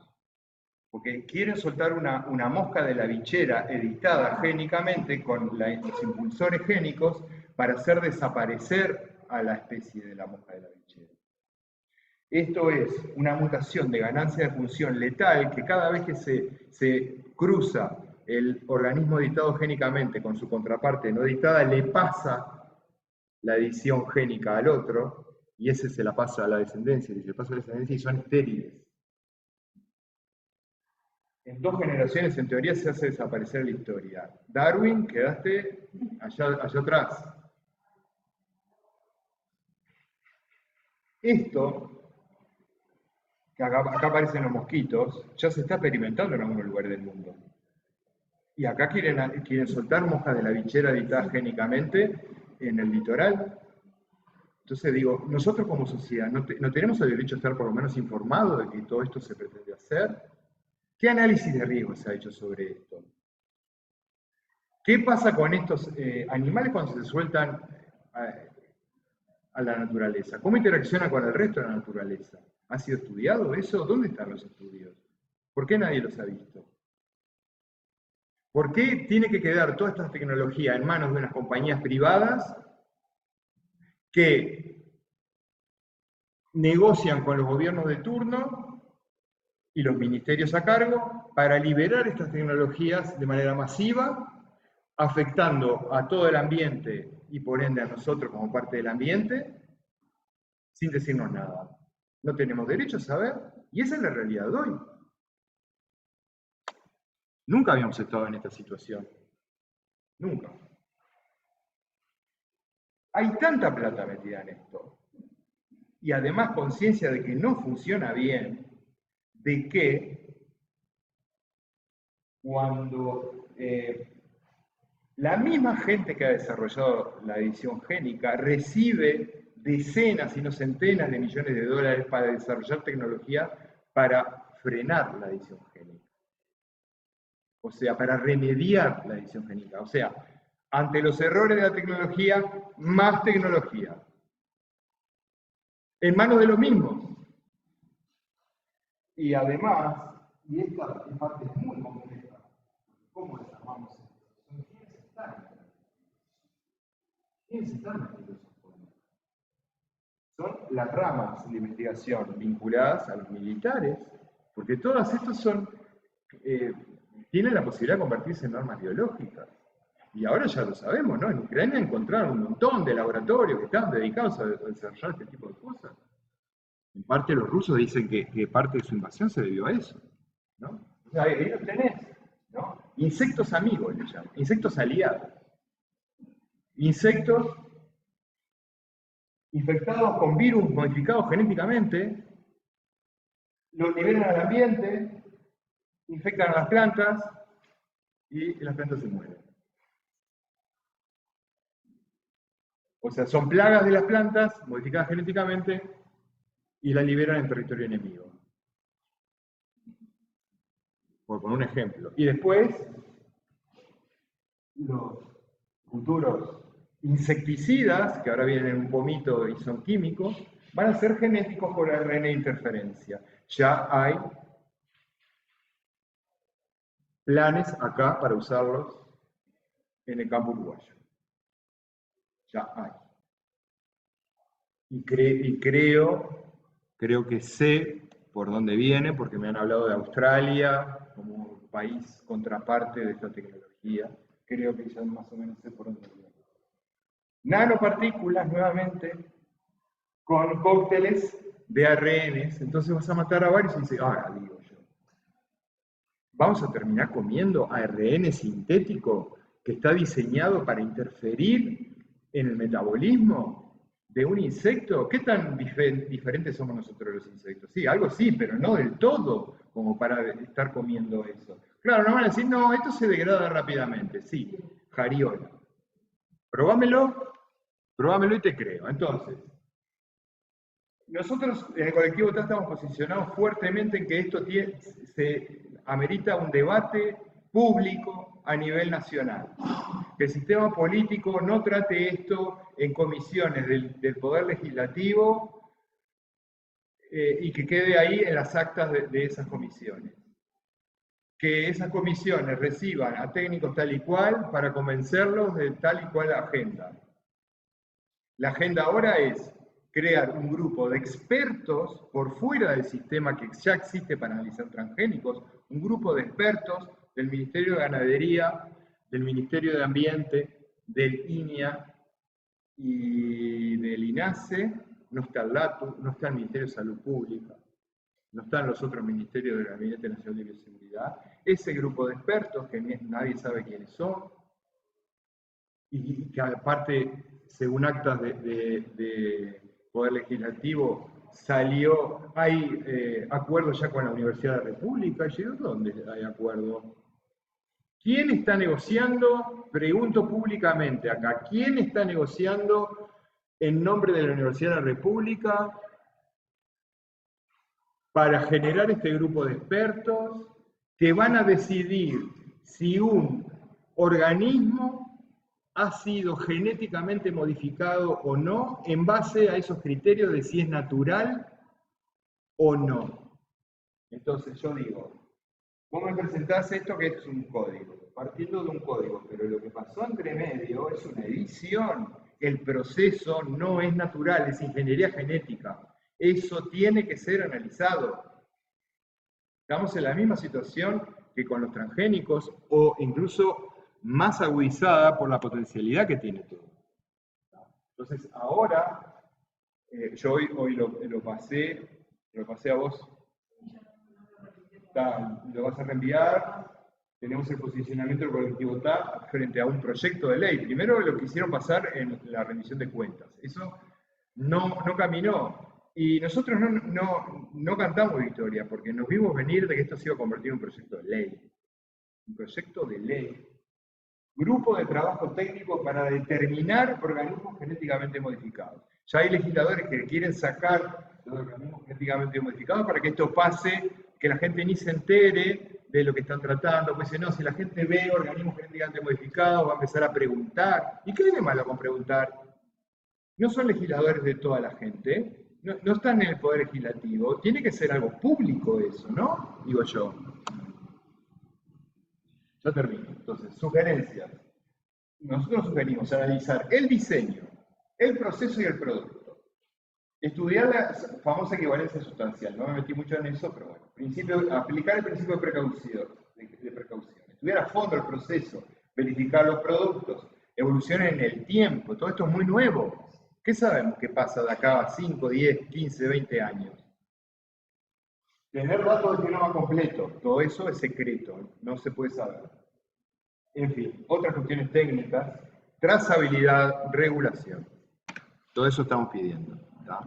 porque quieren soltar una mosca de la bichera editada génicamente con los impulsores génicos para hacer desaparecer a la especie de la mosca de la bichera. Esto es una mutación de ganancia de función letal que cada vez que se cruza el organismo editado génicamente con su contraparte no editada, le pasa la edición génica al otro, y ese se la pasa a la descendencia, y se pasa a la descendencia y son estériles. En 2 generaciones, en teoría, se hace desaparecer la historia. Darwin, quedaste allá atrás. Esto que acá aparecen los mosquitos, ya se está experimentando en algunos lugares del mundo. Y acá quieren soltar moscas de la bichera editadas génicamente en el litoral. Entonces digo, nosotros como sociedad, ¿no tenemos el derecho a estar por lo menos informados de que todo esto se pretende hacer? ¿Qué análisis de riesgo se ha hecho sobre esto? ¿Qué pasa con estos animales cuando se sueltan a la naturaleza? ¿Cómo interacciona con el resto de la naturaleza? ¿Ha sido estudiado eso? ¿Dónde están los estudios? ¿Por qué nadie los ha visto? ¿Por qué tiene que quedar toda esta tecnología en manos de unas compañías privadas que negocian con los gobiernos de turno y los ministerios a cargo para liberar estas tecnologías de manera masiva, afectando a todo el ambiente y por ende a nosotros como parte del ambiente, sin decirnos nada? No tenemos derecho a saber, y esa es la realidad de hoy. Nunca habíamos estado en esta situación. Nunca. Hay tanta plata metida en esto, y además conciencia de que no funciona bien, de que cuando la misma gente que ha desarrollado la edición génica recibe decenas, si no centenas de millones de dólares para desarrollar tecnología para frenar la edición génica. O sea, para remediar la edición génica. O sea, ante los errores de la tecnología, más tecnología. En manos de los mismos. Y además, y esta parte es muy compleja, ¿cómo desarmamos esto? ¿Quiénes están metiendo esos fondos? Son las ramas de investigación vinculadas a los militares, porque todas estas tienen la posibilidad de convertirse en normas biológicas. Y ahora ya lo sabemos, ¿no? En Ucrania encontraron un montón de laboratorios que estaban dedicados a desarrollar este tipo de cosas. En parte los rusos dicen que parte de su invasión se debió a eso, ¿no? O sea, ahí lo tenés, ¿no? Insectos amigos le llaman, insectos aliados. Insectos infectados con virus modificados genéticamente, los liberan al ambiente, infectan a las plantas y las plantas se mueren. O sea, son plagas de las plantas modificadas genéticamente y las liberan en territorio enemigo. Por poner un ejemplo. Y después, los futuros insecticidas, que ahora vienen en un pomito y son químicos, van a ser genéticos por ARN de interferencia. Ya hay planes acá para usarlos en el campo uruguayo. Ya hay. Y creo que sé por dónde viene, porque me han hablado de Australia como país contraparte de esta tecnología. Creo que ya más o menos sé por dónde viene. Nanopartículas nuevamente con cócteles de ARNs. Entonces vas a matar a varios y dices, digo yo, vamos a terminar comiendo ARN sintético que está diseñado para interferir en el metabolismo de un insecto. ¿Qué tan diferentes somos nosotros los insectos? Sí, algo sí, pero no del todo como para estar comiendo eso. Claro, nos van a decir, no, esto se degrada rápidamente. Sí, jariola. Probámelo y te creo. Entonces, nosotros en el colectivo TAS estamos posicionados fuertemente en que esto se amerita un debate público a nivel nacional. Que el sistema político no trate esto en comisiones del Poder Legislativo y que quede ahí en las actas de esas comisiones. Que esas comisiones reciban a técnicos tal y cual para convencerlos de tal y cual agenda. La agenda ahora es crear un grupo de expertos por fuera del sistema que ya existe para analizar transgénicos, un grupo de expertos del Ministerio de Ganadería, del Ministerio de Ambiente, del INIA y del INASE. No está el LATU, no está el Ministerio de Salud Pública, no están los otros ministerios del Gabinete Nacional de Bioseguridad. Ese grupo de expertos, que nadie sabe quiénes son, y que aparte, según actas de Poder Legislativo, salió, hay acuerdos ya con la Universidad de la República. Y yo digo, ¿dónde hay acuerdo? ¿Quién está negociando? Pregunto públicamente acá, ¿quién está negociando en nombre de la Universidad de la República para generar este grupo de expertos que van a decidir si un organismo ha sido genéticamente modificado o no en base a esos criterios de si es natural o no? Entonces yo digo, vos me presentás esto que es un código, partiendo de un código, pero lo que pasó entre medio es una edición. El proceso no es natural, es ingeniería genética. Eso tiene que ser analizado. Estamos en la misma situación que con los transgénicos, o incluso más agudizada por la potencialidad que tiene todo. Entonces ahora, yo hoy lo pasé a vos. Lo vas a reenviar. Tenemos el posicionamiento del colectivo TAP frente a un proyecto de ley. Primero lo quisieron pasar en la rendición de cuentas. Eso no caminó. Y nosotros no cantamos victoria, porque nos vimos venir de que esto se iba a convertir en un proyecto de ley. Un proyecto de ley. Grupo de trabajo técnico para determinar organismos genéticamente modificados. Ya hay legisladores que quieren sacar los organismos genéticamente modificados para que esto pase, que la gente ni se entere de lo que están tratando. Pues no, si la gente ve organismos genéticamente modificados, va a empezar a preguntar. ¿Y qué hay de malo con preguntar? No son legisladores de toda la gente, no están en el poder legislativo. Tiene que ser algo público eso, ¿no? Digo yo. Ya termino. Entonces, sugerencias. Nosotros sugerimos analizar el diseño, el proceso y el producto. Estudiar la famosa equivalencia sustancial. No me metí mucho en eso, pero bueno. Aplicar el principio de precaución. Estudiar a fondo el proceso. Verificar los productos. Evoluciones en el tiempo. Todo esto es muy nuevo. ¿Qué sabemos que pasa de acá a 5, 10, 15, 20 años? Tener datos de genoma completo, todo eso es secreto, no se puede saber. En fin, otras cuestiones técnicas, trazabilidad, regulación. Todo eso estamos pidiendo. ¿Tá?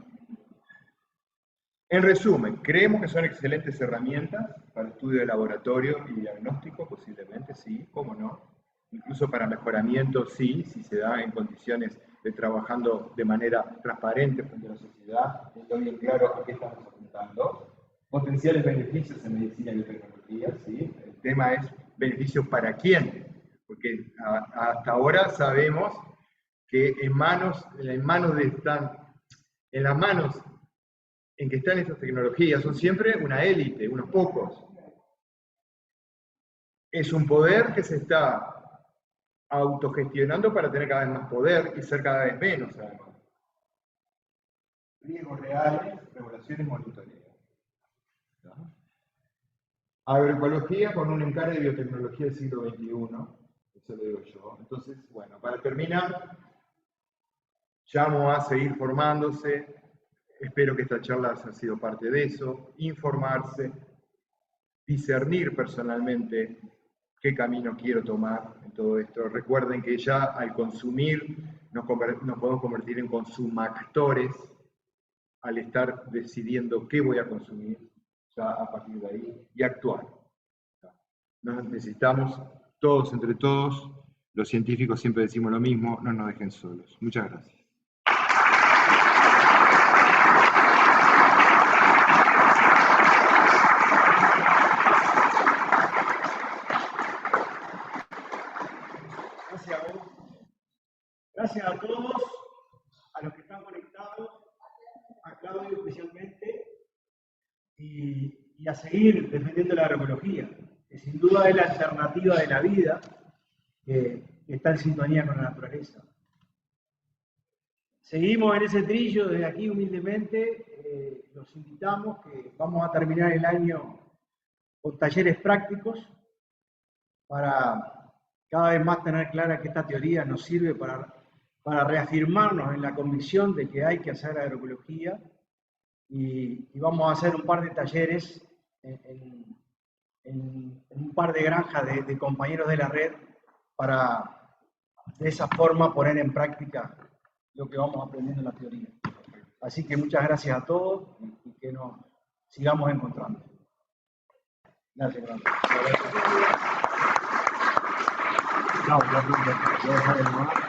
En resumen, creemos que son excelentes herramientas para estudio de laboratorio y diagnóstico, posiblemente, sí, cómo no. Incluso para mejoramiento, sí, si se da en condiciones de trabajando de manera transparente frente a la sociedad, teniendo bien claro a qué estamos apuntando. Potenciales beneficios en medicina y biotecnología, ¿sí? El tema es beneficios para quién, porque hasta ahora sabemos que en las manos en que están estas tecnologías son siempre una élite, unos pocos. Es un poder que se está autogestionando para tener cada vez más poder y ser cada vez menos, además. Riesgos reales, regulaciones, monitoreo. ¿No? Agroecología con un encare de biotecnología del siglo XXI, eso lo digo yo. Entonces, bueno, para terminar, llamo a seguir formándose, espero que esta charla haya sido parte de eso, informarse, discernir personalmente qué camino quiero tomar en todo esto. Recuerden que ya al consumir nos podemos convertir en consumactores al estar decidiendo qué voy a consumir ya a partir de ahí y actuar. Nos necesitamos todos entre todos, los científicos siempre decimos lo mismo, no nos dejen solos. Muchas gracias. Gracias a vos. Gracias a todos, a los que están conectados, a Claudio especialmente, y a seguir defendiendo la agroecología, que sin duda es la alternativa de la vida que está en sintonía con la naturaleza. Seguimos en ese trillo desde aquí humildemente, los invitamos que vamos a terminar el año con talleres prácticos para cada vez más tener clara que esta teoría nos sirve para reafirmarnos en la convicción de que hay que hacer agroecología y vamos a hacer un par de talleres en un par de granjas de compañeros de la red para de esa forma poner en práctica lo que vamos aprendiendo en la teoría. Así que muchas gracias a todos y que nos sigamos encontrando. Gracias, gracias. Chao, gracias.